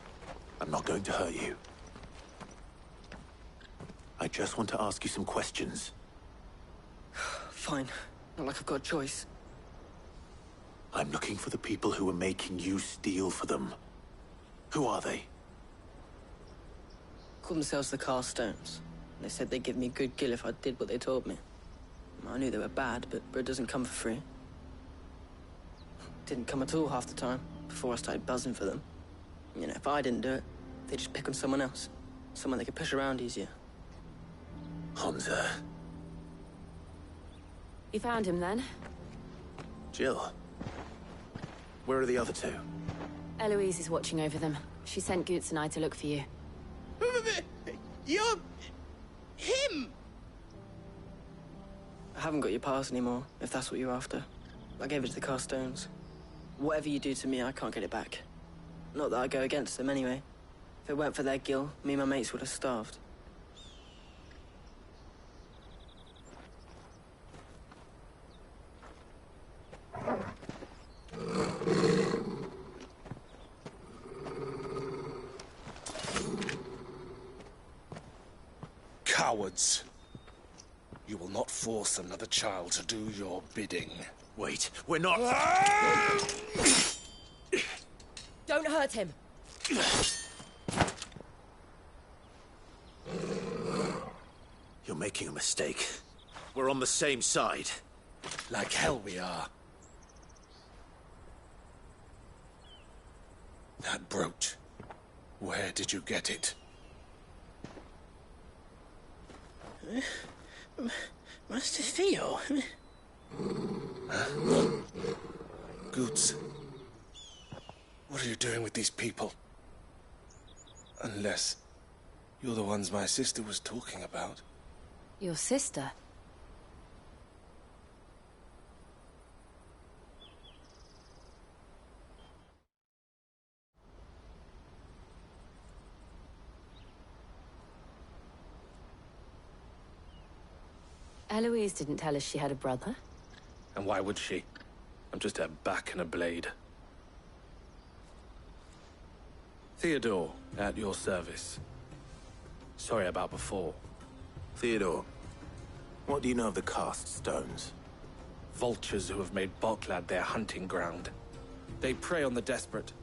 I'm not going to hurt you. I just want to ask you some questions. Fine. Not like I've got a choice. I'm looking for the people who are making you steal for them. Who are they? Call themselves the Carstones. They said they'd give me good gill if I did what they told me. I knew they were bad, but bread doesn't come for free. Didn't come at all half the time, before I started buzzing for them. You know, if I didn't do it, they'd just pick on someone else. Someone they could push around easier. Hunter. You found him, then? Jill. Where are the other two? Eloise is watching over them. She sent Goots and I to look for you. You're... him! I haven't got your pass anymore, if that's what you're after. I gave it to the Carstones. Whatever you do to me, I can't get it back. Not that I go against them, anyway. If it weren't for their gill, me and my mates would have starved. Cowards. You will not force another child to do your bidding. Wait, we're not... Don't hurt him. You're making a mistake. We're on the same side. Like hell we are. That brooch. Where did you get it? Master Theo? Goods. What are you doing with these people? Unless you're the ones my sister was talking about. Your sister? Eloise didn't tell us she had a brother. And why would she? I'm just a back and a blade. Theodore, at your service. Sorry about before. Theodore, what do you know of the cast stones? Vultures who have made Boklad their hunting ground. They prey on the desperate,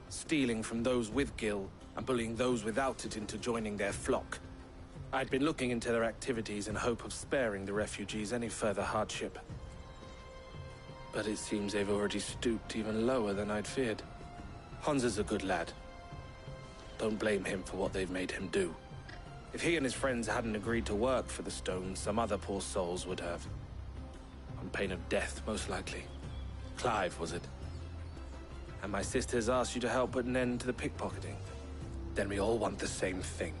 stealing from those with gil and bullying those without it into joining their flock. I'd been looking into their activities in hope of sparing the refugees any further hardship. But it seems they've already stooped even lower than I'd feared. Honza's a good lad. Don't blame him for what they've made him do. If he and his friends hadn't agreed to work for the stones, some other poor souls would have. On pain of death, most likely. Clive, was it? And my sisters asked you to help put an end to the pickpocketing. Then we all want the same thing.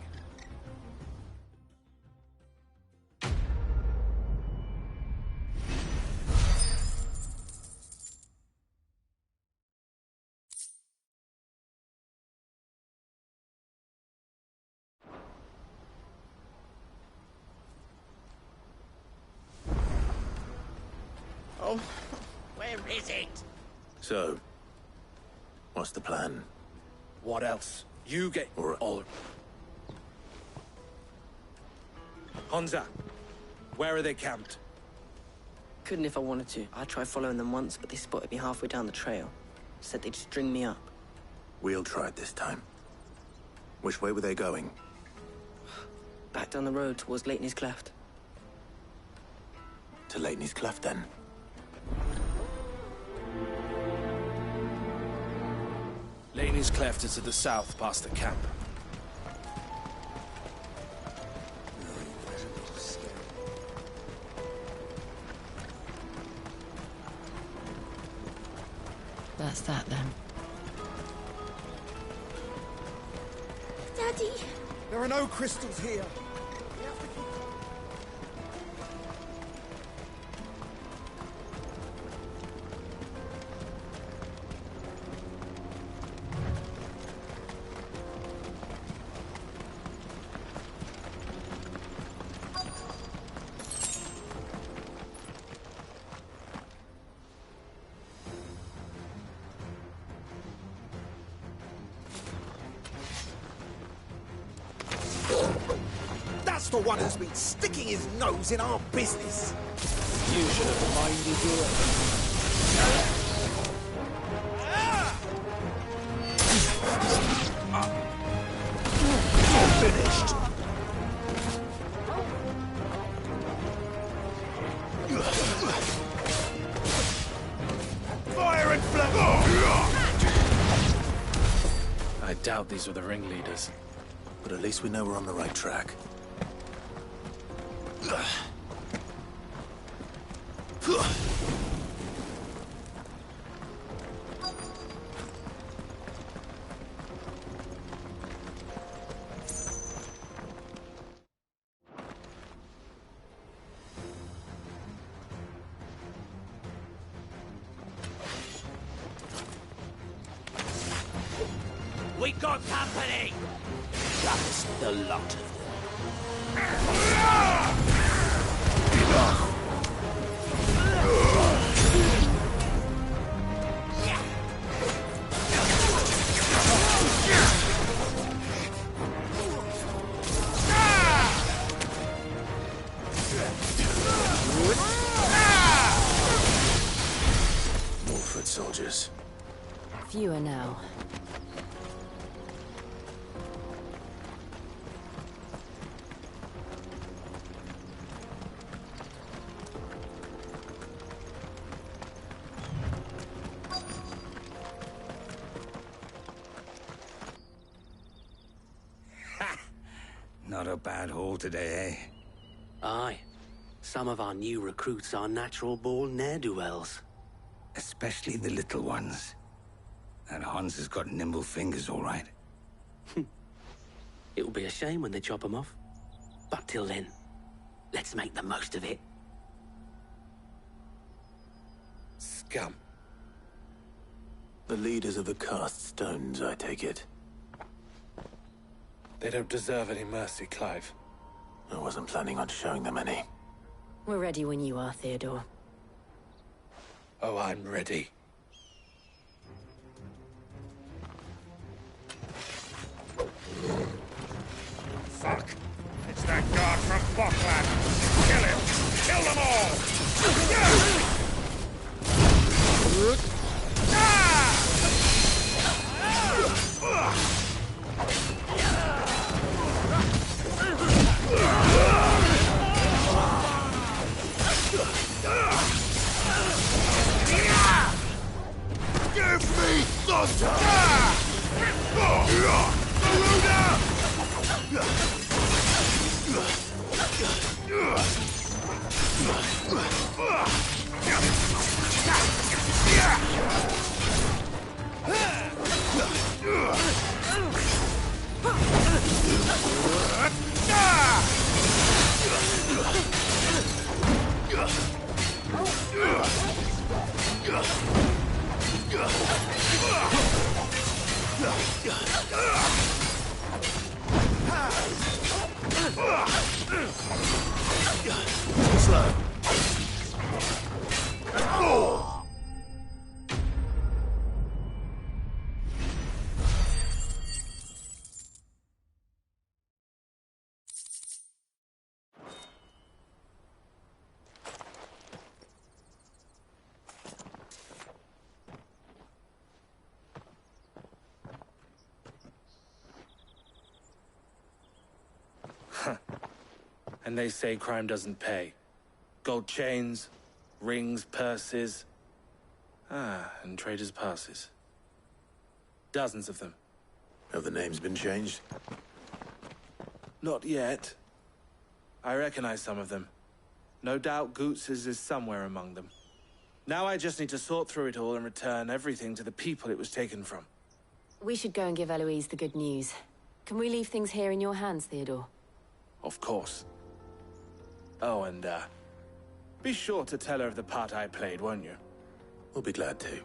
Oh, where is it? So, what's the plan? What else? You get... all... Honza, where are they camped? Couldn't if I wanted to. I tried following them once, but they spotted me halfway down the trail. Said they'd string me up. We'll try it this time. Which way were they going? Back down the road towards Leighton's Cleft. To Leighton's Cleft, then? Leighton's Cleft is to the south, past the camp. That's that, then. Daddy! There are no crystals here. That's the one who's been sticking his nose in our business. You should have minded your Finished. Fire and flame! I doubt these were the ringleaders. But at least we know we're on the right track. We got company! That's the lot of them. foot soldiers. Fewer now. Not a bad haul today, eh? Aye. Some of our new recruits are natural-born ne'er-do-wells. Especially the little ones. And Hans has got nimble fingers, all right. It'll be a shame when they chop them off. But till then, let's make the most of it. Scum. The leaders of the cast stones, I take it. They don't deserve any mercy, Clive. I wasn't planning on showing them any. We're ready when you are, Theodore. Oh, I'm ready. Fuck! It's that guard from Bokland! Kill him! Kill them all! Give me thunder! Slow. And they say crime doesn't pay. Gold chains, rings, purses. And traders' passes. Dozens of them. Have the names been changed? Not yet. I recognize some of them. No doubt Goots's is somewhere among them. Now I just need to sort through it all and return everything to the people it was taken from. We should go and give Eloise the good news. Can we leave things here in your hands, Theodore? Of course. Oh, and, be sure to tell her of the part I played, won't you? We'll be glad to.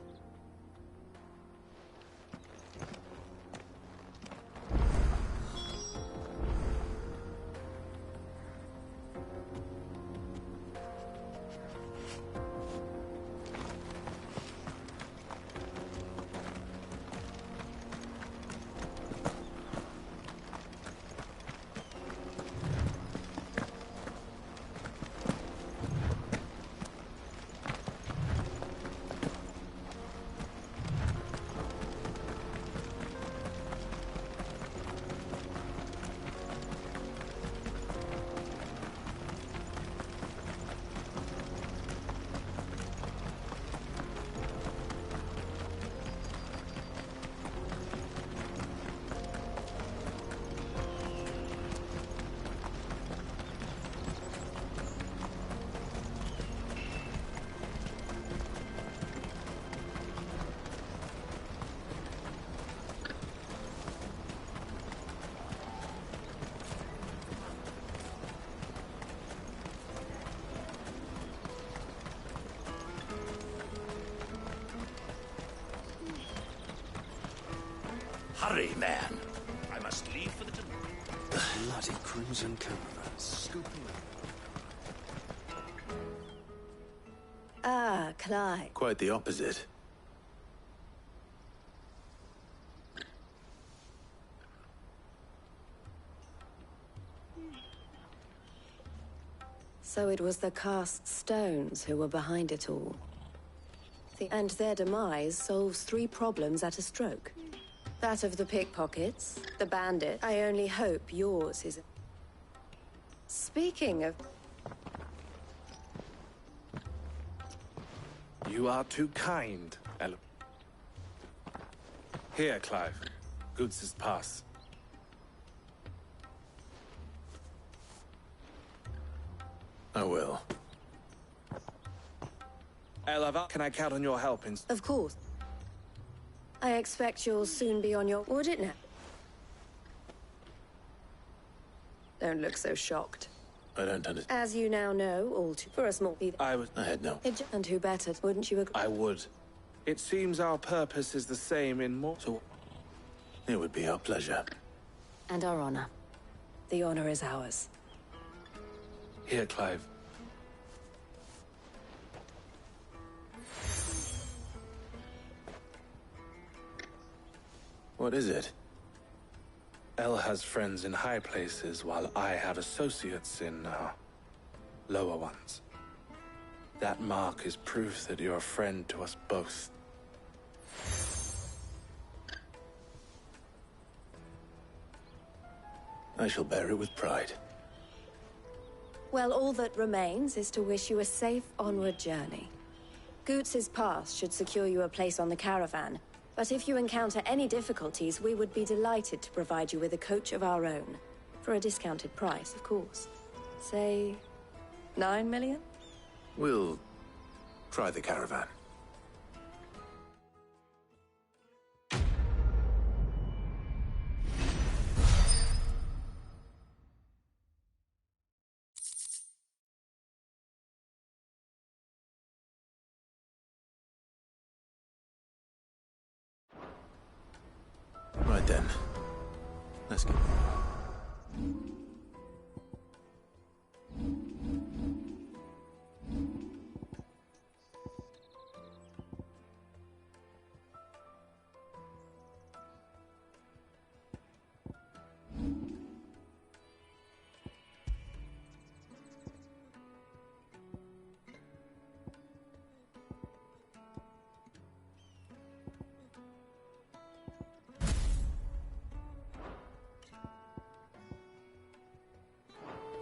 Hurry, man! I must leave for the... Bloody crimson caravan. Scooping Ah, Clive. Quite the opposite. So it was the cast stones who were behind it all. And their demise solves 3 problems at a stroke. That of the pickpockets, the bandit. I only hope yours is... Speaking of... You are too kind, Ella. Here, Clive. Goods' pass. I will. Ella, can I count on your help in... Of course. I expect you'll soon be on your... Would it now? Don't look so shocked. I don't understand. As you now know, all too... For a small... I had no. And who better? Wouldn't you agree? I would. It seems our purpose is the same in more... So... It would be our pleasure. And our honor. The honor is ours. Here, Clive. What is it? Elle has friends in high places, while I have associates in, lower ones. That mark is proof that you're a friend to us both. I shall bear it with pride. Well, all that remains is to wish you a safe onward journey. Goots' pass should secure you a place on the caravan, but if you encounter any difficulties, we would be delighted to provide you with a coach of our own. For a discounted price, of course. Say... 9 million? We'll try the caravan. Right then. Let's go.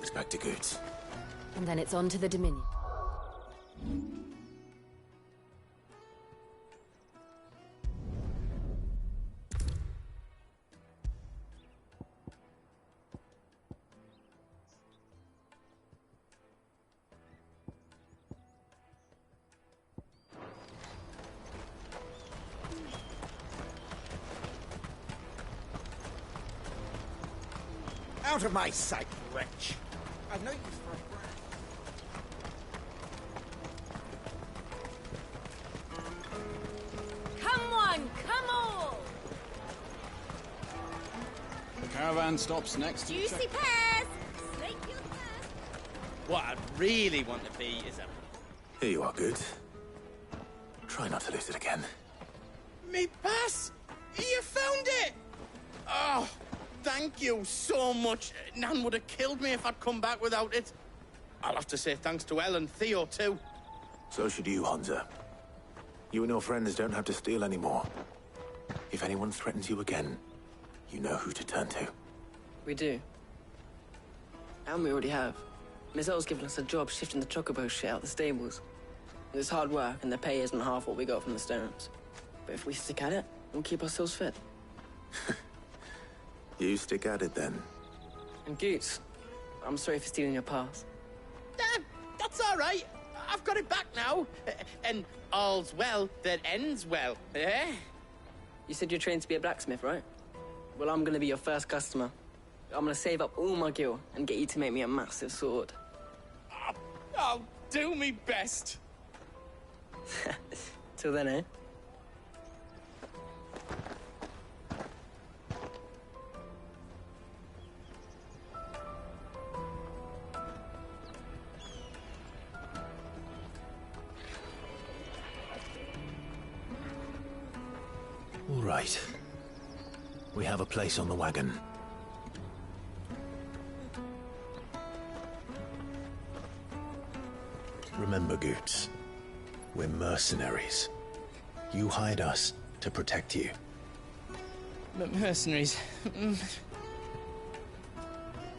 It's back to Goots. And then it's on to the Dominion. Out of my sight, wretch! I've no use for a friend. Come on, come on! The caravan stops next to the Juicy pears! Slake your thirst! What I'd really want to be is a... Here you are, Goots. Try not to lose it again. Me pass! You found it! Oh, thank you so much. Nan would have killed me if I'd come back without it. I'll have to say thanks to Elle and Theo, too. So should you, Honza. You and your friends don't have to steal anymore. If anyone threatens you again, you know who to turn to. We do. And we already have. Miss L's given us a job shifting the chocobo shit out the stables. It's hard work, and the pay isn't half what we got from the Stones. But if we stick at it, we'll keep ourselves fit. You stick at it, then. And Goots, I'm sorry for stealing your pass. That's all right. I've got it back now. And all's well that ends well, eh? You said you're trained to be a blacksmith, right? Well, I'm gonna be your first customer. I'm gonna save up all my gil and get you to make me a massive sword. I'll do me best. Till then, eh? All right. We have a place on the wagon. Remember, Goots, we're mercenaries. You hired us to protect you. But mercenaries...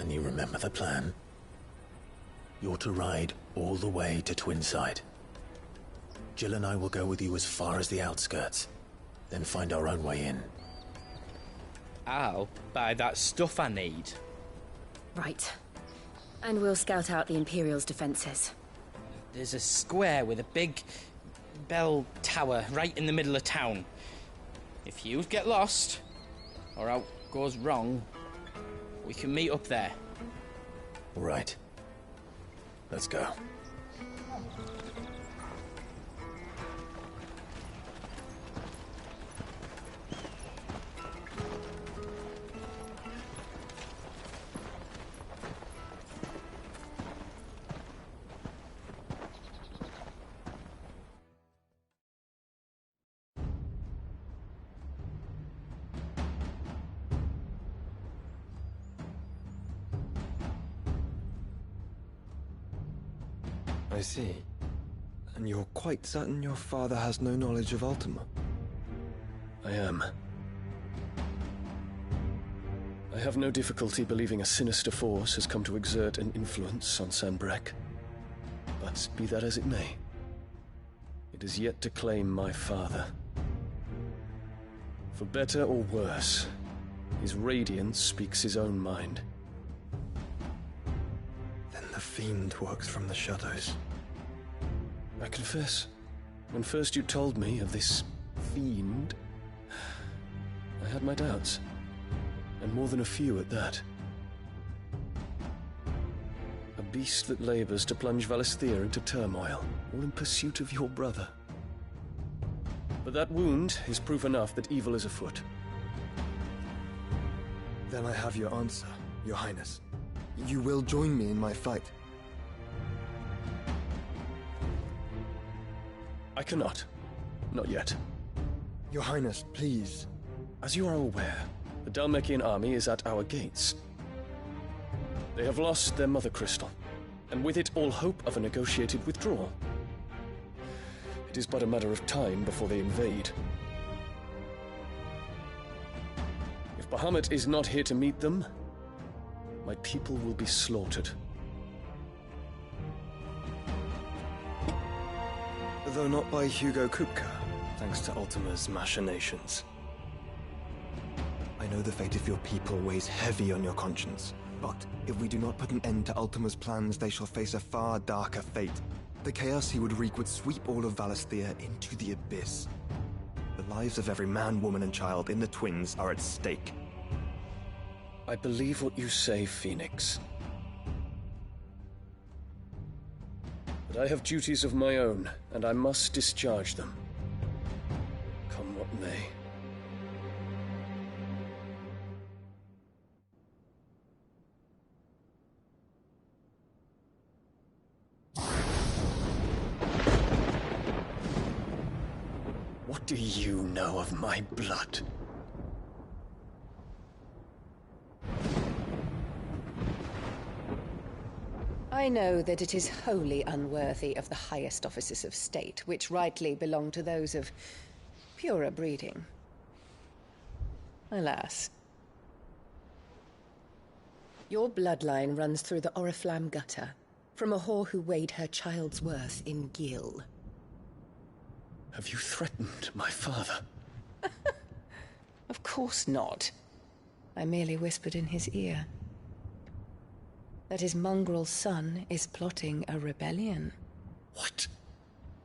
And you remember the plan? You're to ride all the way to Twinside. Jill and I will go with you as far as the outskirts, then find our own way in. I'll buy that stuff I need. Right. And we'll scout out the Imperial's defenses. There's a square with a big bell tower right in the middle of town. If you get lost, or out goes wrong, we can meet up there. Right. Let's go. I see. And you're quite certain your father has no knowledge of Ultima? I am. I have no difficulty believing a sinister force has come to exert an influence on Sanbreque. But be that as it may, it is yet to claim my father. For better or worse, his radiance speaks his own mind. Then the fiend works from the shadows. I confess, when first you told me of this fiend, I had my doubts. And more than a few at that. A beast that labors to plunge Valisthea into turmoil, all in pursuit of your brother. But that wound is proof enough that evil is afoot. Then I have your answer, Your Highness. You will join me in my fight. I cannot. Not yet. Your Highness, please. As you are aware, the Dhalmekian army is at our gates. They have lost their mother crystal, and with it all hope of a negotiated withdrawal. It is but a matter of time before they invade. If Bahamut is not here to meet them, my people will be slaughtered. Though not by Hugo Kupka, thanks to Ultima's machinations. I know the fate of your people weighs heavy on your conscience, but if we do not put an end to Ultima's plans, they shall face a far darker fate. The chaos he would wreak would sweep all of Valisthea into the abyss. The lives of every man, woman, and child in the Twins are at stake. I believe what you say, Phoenix. But I have duties of my own, and I must discharge them. Come what may. What do you know of my blood? I know that it is wholly unworthy of the highest offices of state, which rightly belong to those of purer breeding. Alas. Your bloodline runs through the Oriflamme gutter, from a whore who weighed her child's worth in gil. Have you threatened my father? Of course not. I merely whispered in his ear that his mongrel son is plotting a rebellion. What?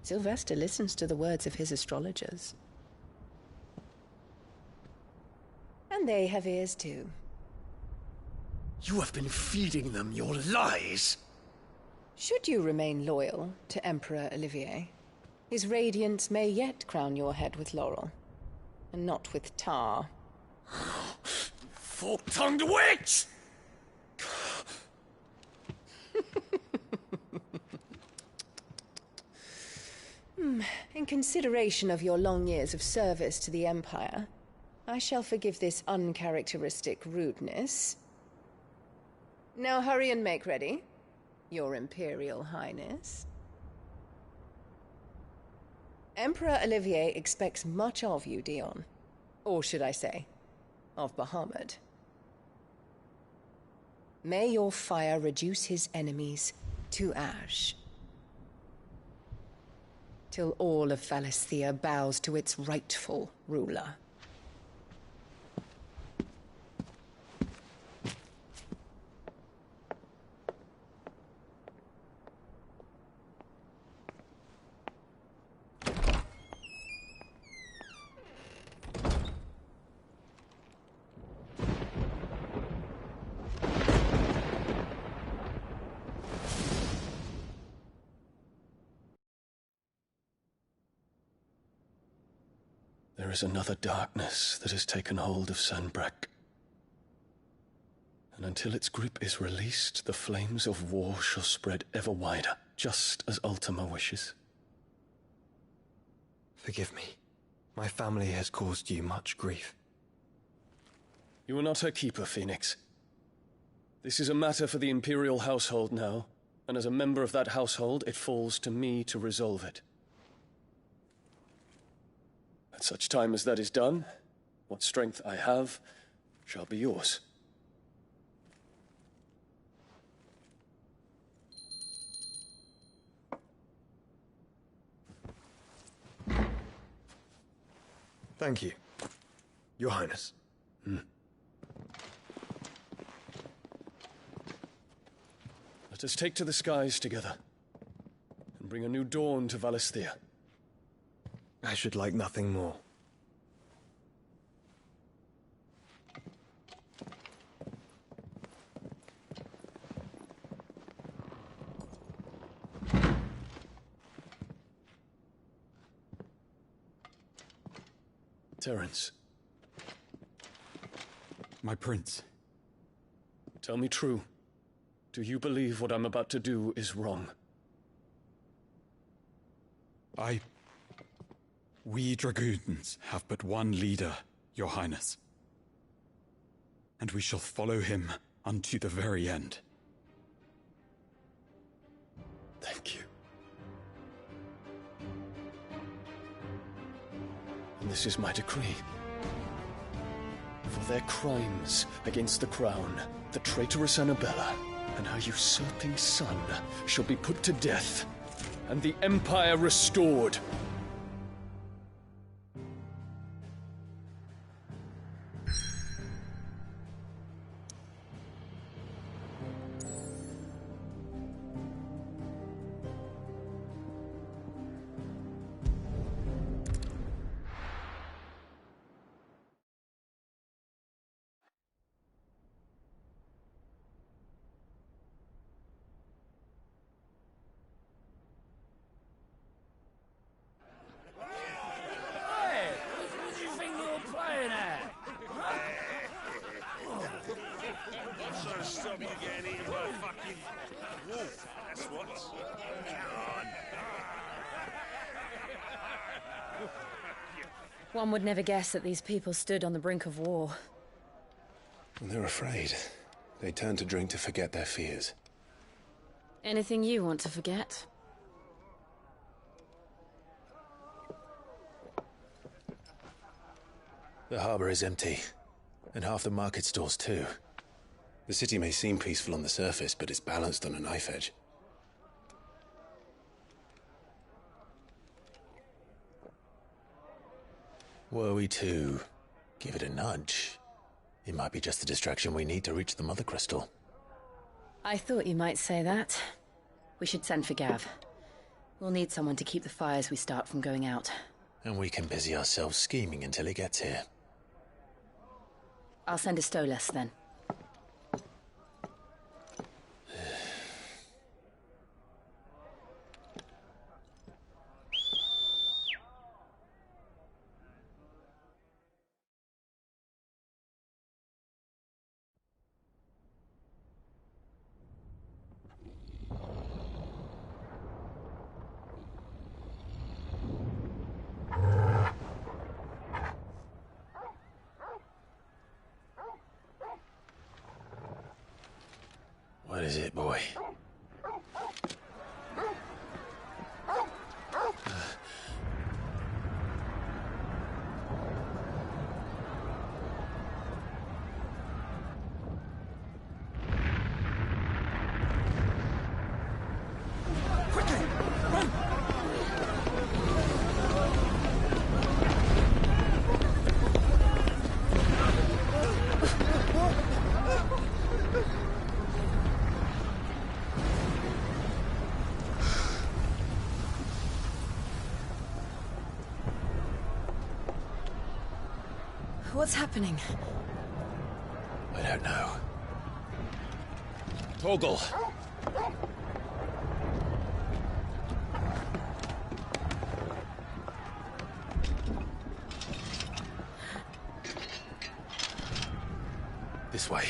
Sylvester listens to the words of his astrologers. And they have ears too. You have been feeding them your lies! Should you remain loyal to Emperor Olivier, his radiance may yet crown your head with laurel, and not with tar. Fork-tongued witch! In consideration of your long years of service to the Empire, I shall forgive this uncharacteristic rudeness. Now hurry and make ready, Your Imperial Highness. Emperor Olivier expects much of you, Dion. Or should I say, of Bahamut. May your fire reduce his enemies to ash, till all of Valisthea bows to its rightful ruler. There is another darkness that has taken hold of Sanbreque. And until its grip is released, the flames of war shall spread ever wider, just as Ultima wishes. Forgive me. My family has caused you much grief. You are not her keeper, Phoenix. This is a matter for the Imperial household now, and as a member of that household, it falls to me to resolve it. At such time as that is done, what strength I have shall be yours. Thank you, Your Highness. Let us take to the skies together, and bring a new dawn to Valisthea. I should like nothing more. Terence. My prince. Tell me true. Do you believe what I'm about to do is wrong? We dragoons have but one leader, Your Highness. And we shall follow him unto the very end. Thank you. And this is my decree. For their crimes against the crown, the traitorous Annabella and her usurping son shall be put to death, and the Empire restored. One would never guess that these people stood on the brink of war. They're afraid. They turn to drink to forget their fears. Anything you want to forget? The harbor is empty, and half the market stalls too. The city may seem peaceful on the surface, but it's balanced on a knife edge. Were we to give it a nudge, it might be just the distraction we need to reach the Mother Crystal. I thought you might say that. We should send for Gav. We'll need someone to keep the fires we start from going out. And we can busy ourselves scheming until he gets here. I'll send a Stolas then. What is it, boy? What's happening? I don't know. Torgal! This way.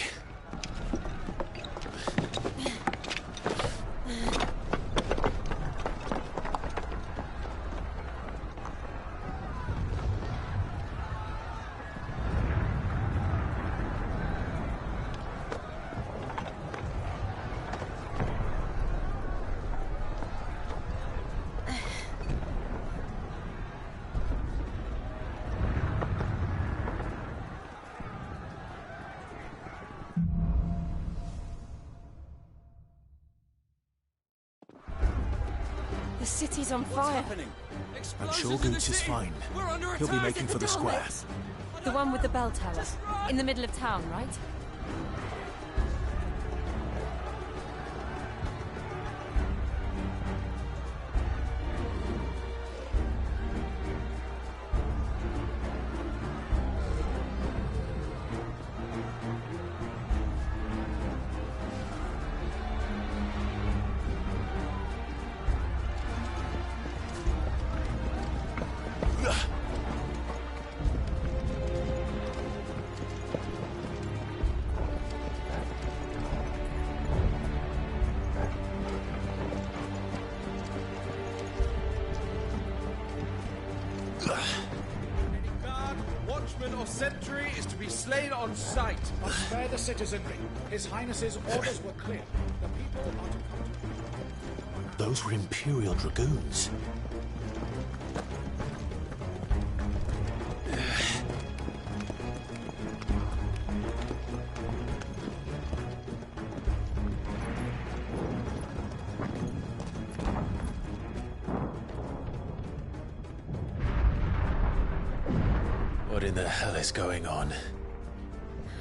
The city's on fire. I'm sure Goots is fine. He'll be making for the square. The one with the bell tower. In the middle of town, right? Or sentry is to be slain on sight. But spare the citizenry. His Highness's orders were clear. The people are to come to... Those were Imperial Dragoons. What in the hell is going on?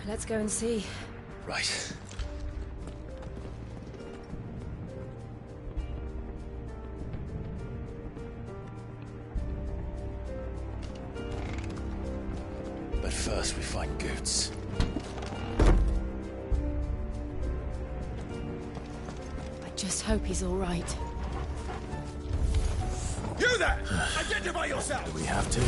Let's go and see. Right. But first we find Goots. I just hope he's all right. You there! Identify yourself! Do we have to?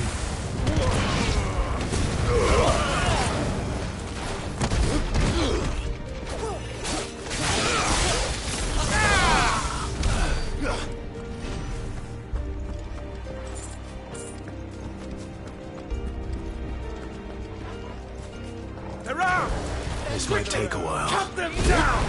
They're out! This might take a while. Cut them down!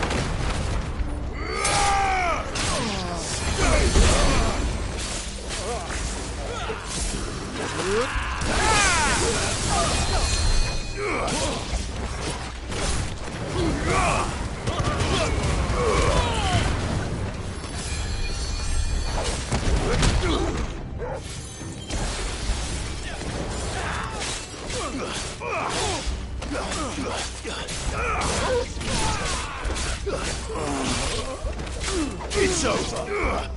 It's over.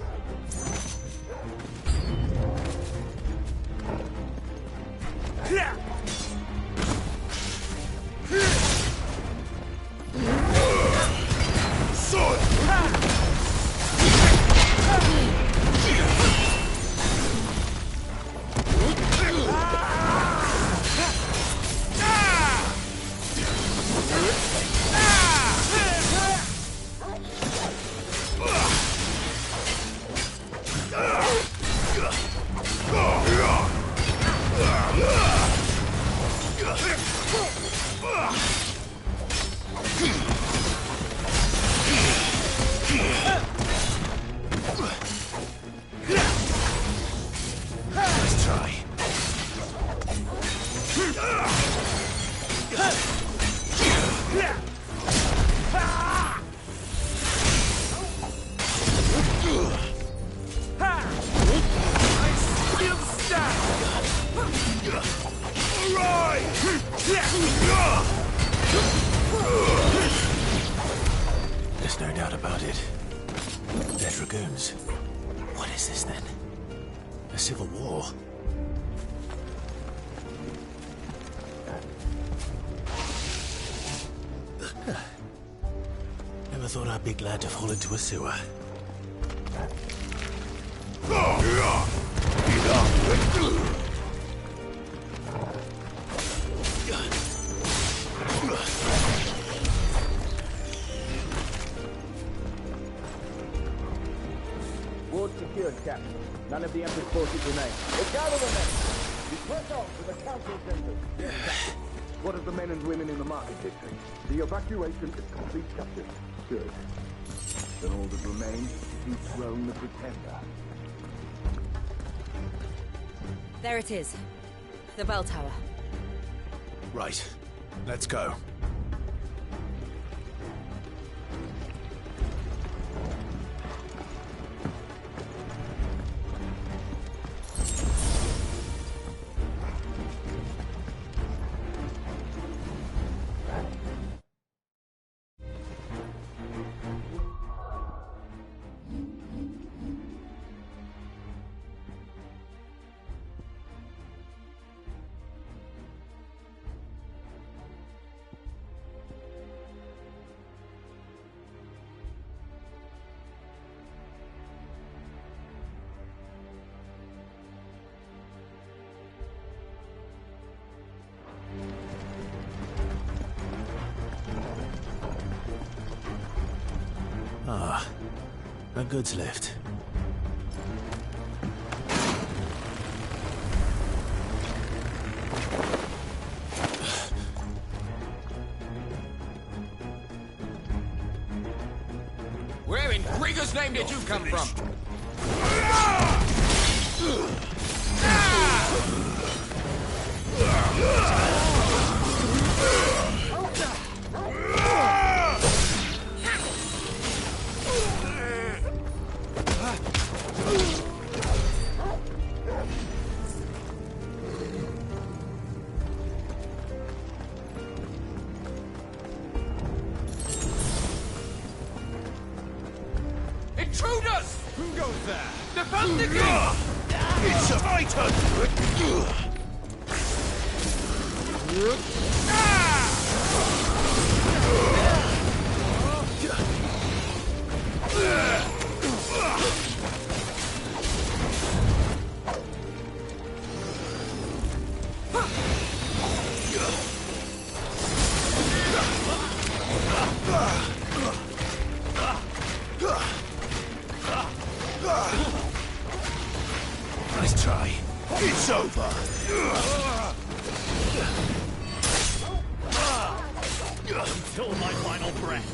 Let's try. There's no doubt about it. They're Dragoons. What is this then? A civil war? thought I'd be glad to fall into a sewer. Ward secured, Captain. None of the Emperor's forces remain. But gather the men! We press on to the council center. Yes, Captain. What of the men and women in the market district? The evacuation is complete, Captain. Good. Then all that remains is to dethrone the Pretender. There it is. The bell tower. Right. Let's go. Ah, a goods lift. Where in Grieger's name did you come from? Intruders! Who goes there? Defend the king! It's a Titan! Nice try. It's over. Until my final breath.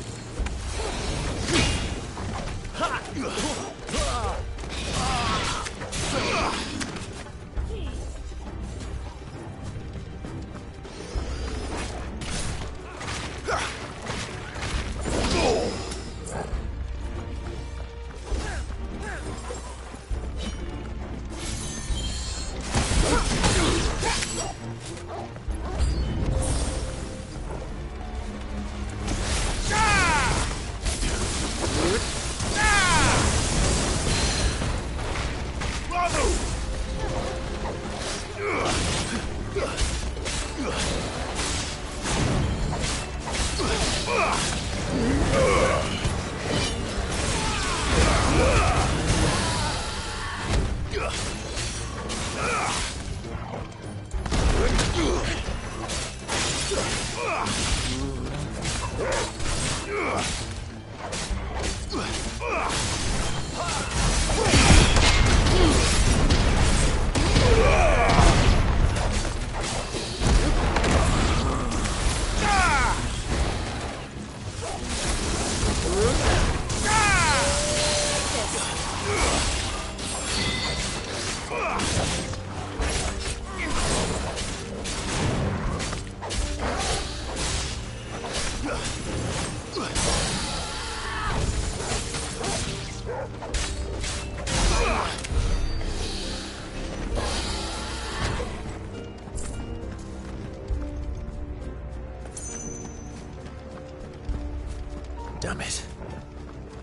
Damn it.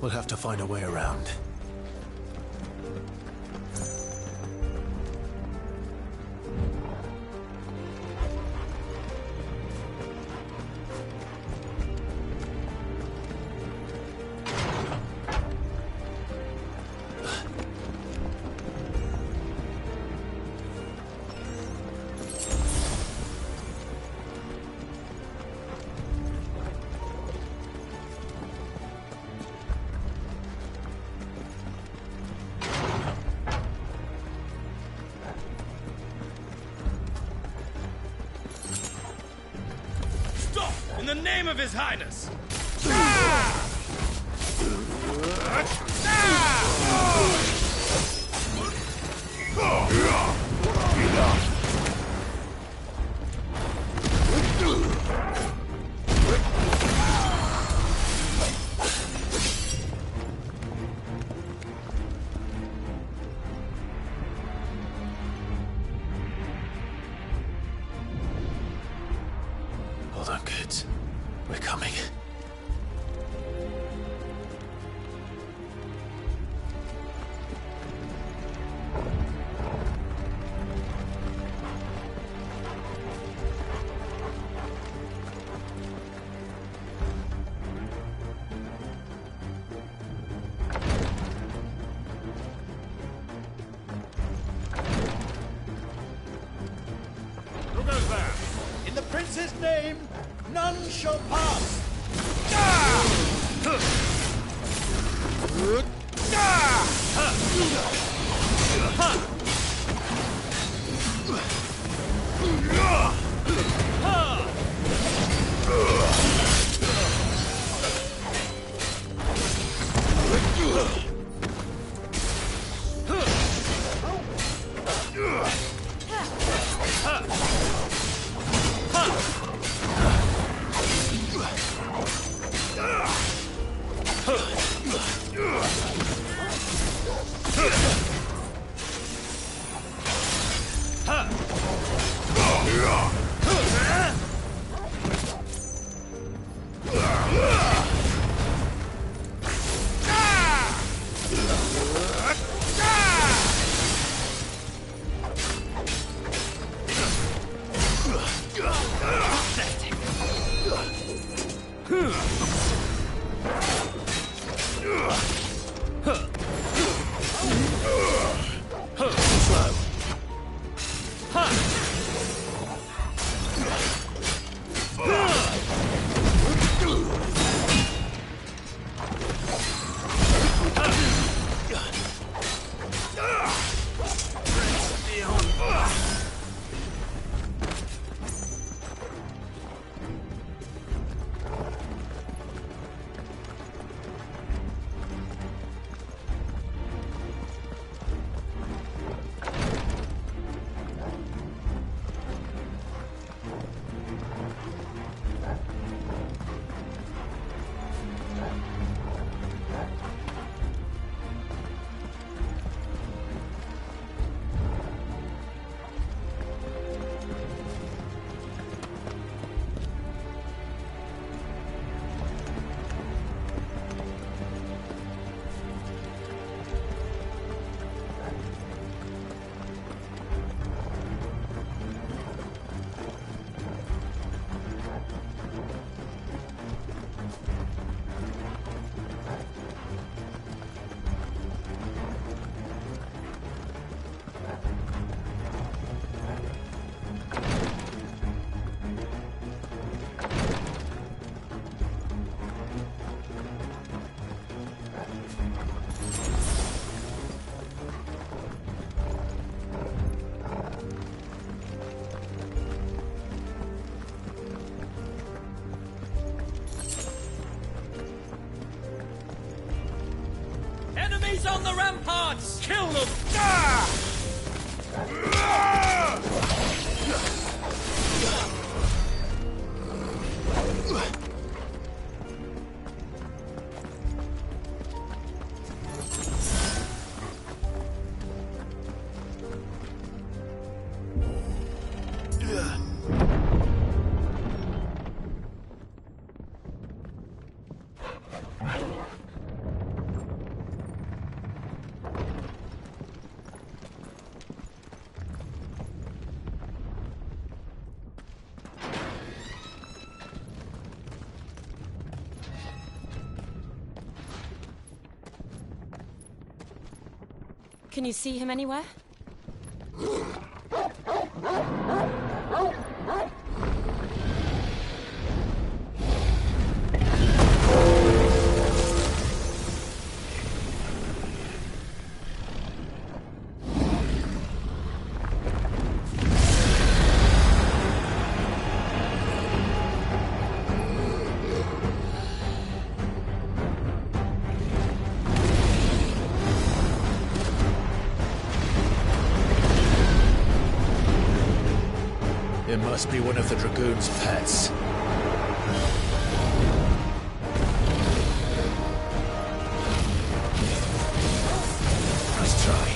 We'll have to find a way around. In the name of His Highness! Hold on, kids. We're coming. Who goes there? In the prince's name, none shall pass! Enemies on the ramparts! Kill them! Can you see him anywhere? must be one of the Dragoon's pets. Nice try.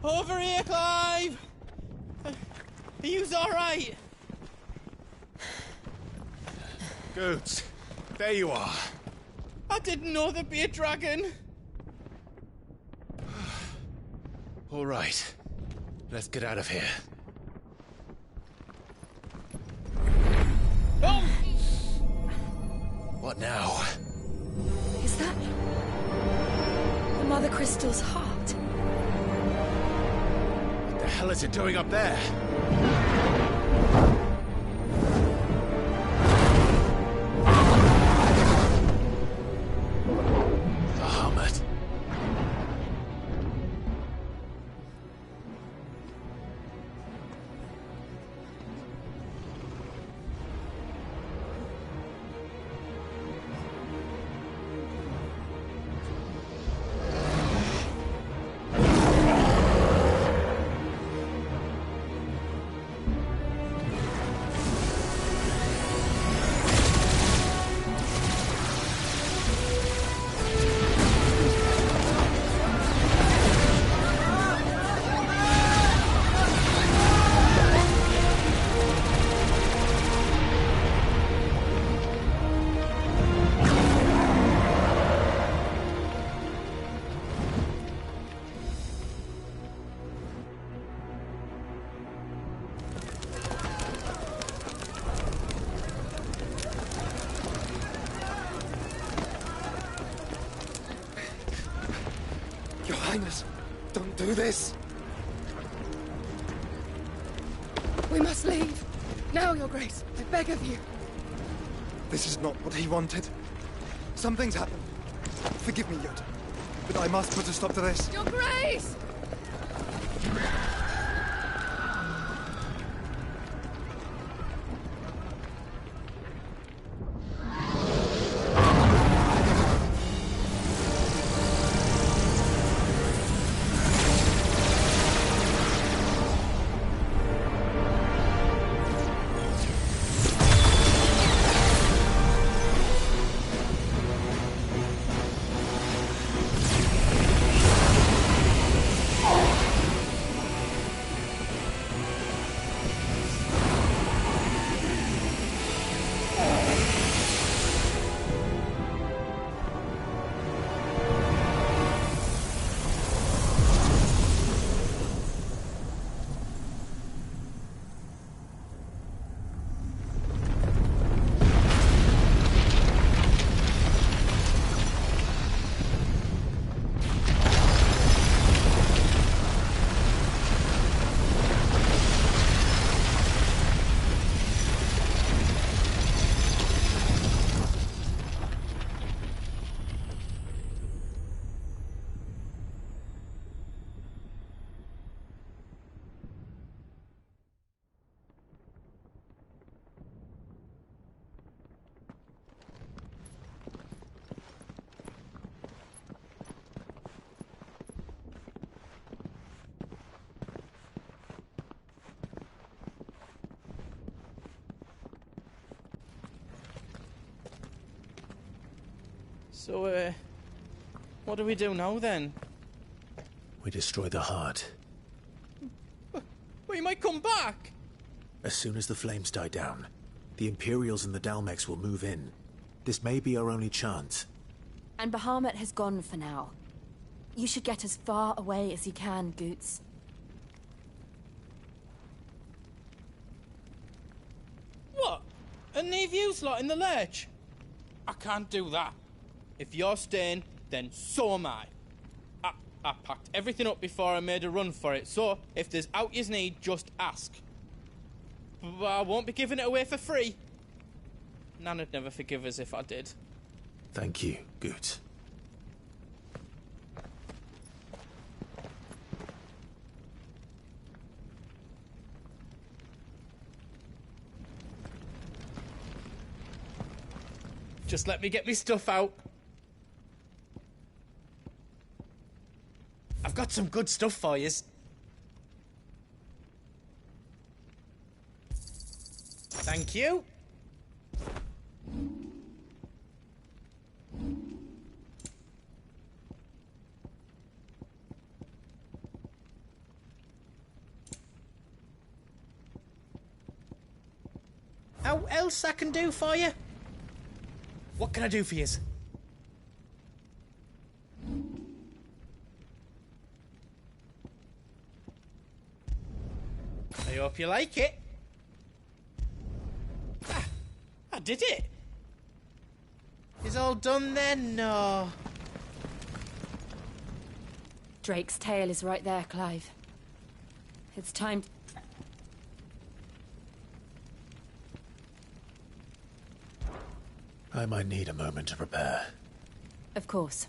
Over here, Clive! Are you alright? Goods, there you are. I didn't know there'd be a dragon. All right, let's get out of here. Oh! What now? Is that the Mother Crystal's heart? What the hell is it doing up there? Bahamut. Your Highness, don't do this! We must leave. Now, Your Grace. I beg of you. This is not what he wanted. Something's happened. Forgive me, Yoda, but I must put a stop to this. Your Grace! So, what do we do now, then? We destroy the heart. We might come back! As soon as the flames die down, the Imperials and the Dalmex will move in. This may be our only chance. And Bahamut has gone for now. You should get as far away as you can, Goots. What? And leave you lot in the lurch? I can't do that. If you're staying, then so am I. I packed everything up before I made a run for it, so if there's out yous need, just ask. But I won't be giving it away for free. Nana'd never forgive us if I did. Thank you, Goots. Just let me get me stuff out. I've got some good stuff for yous. Thank you. How else I can do for you? What can I do for yous? I hope you like it. I did it. Is all done then? No. Drake's tail is right there, Clive. It's time... I might need a moment to prepare. Of course.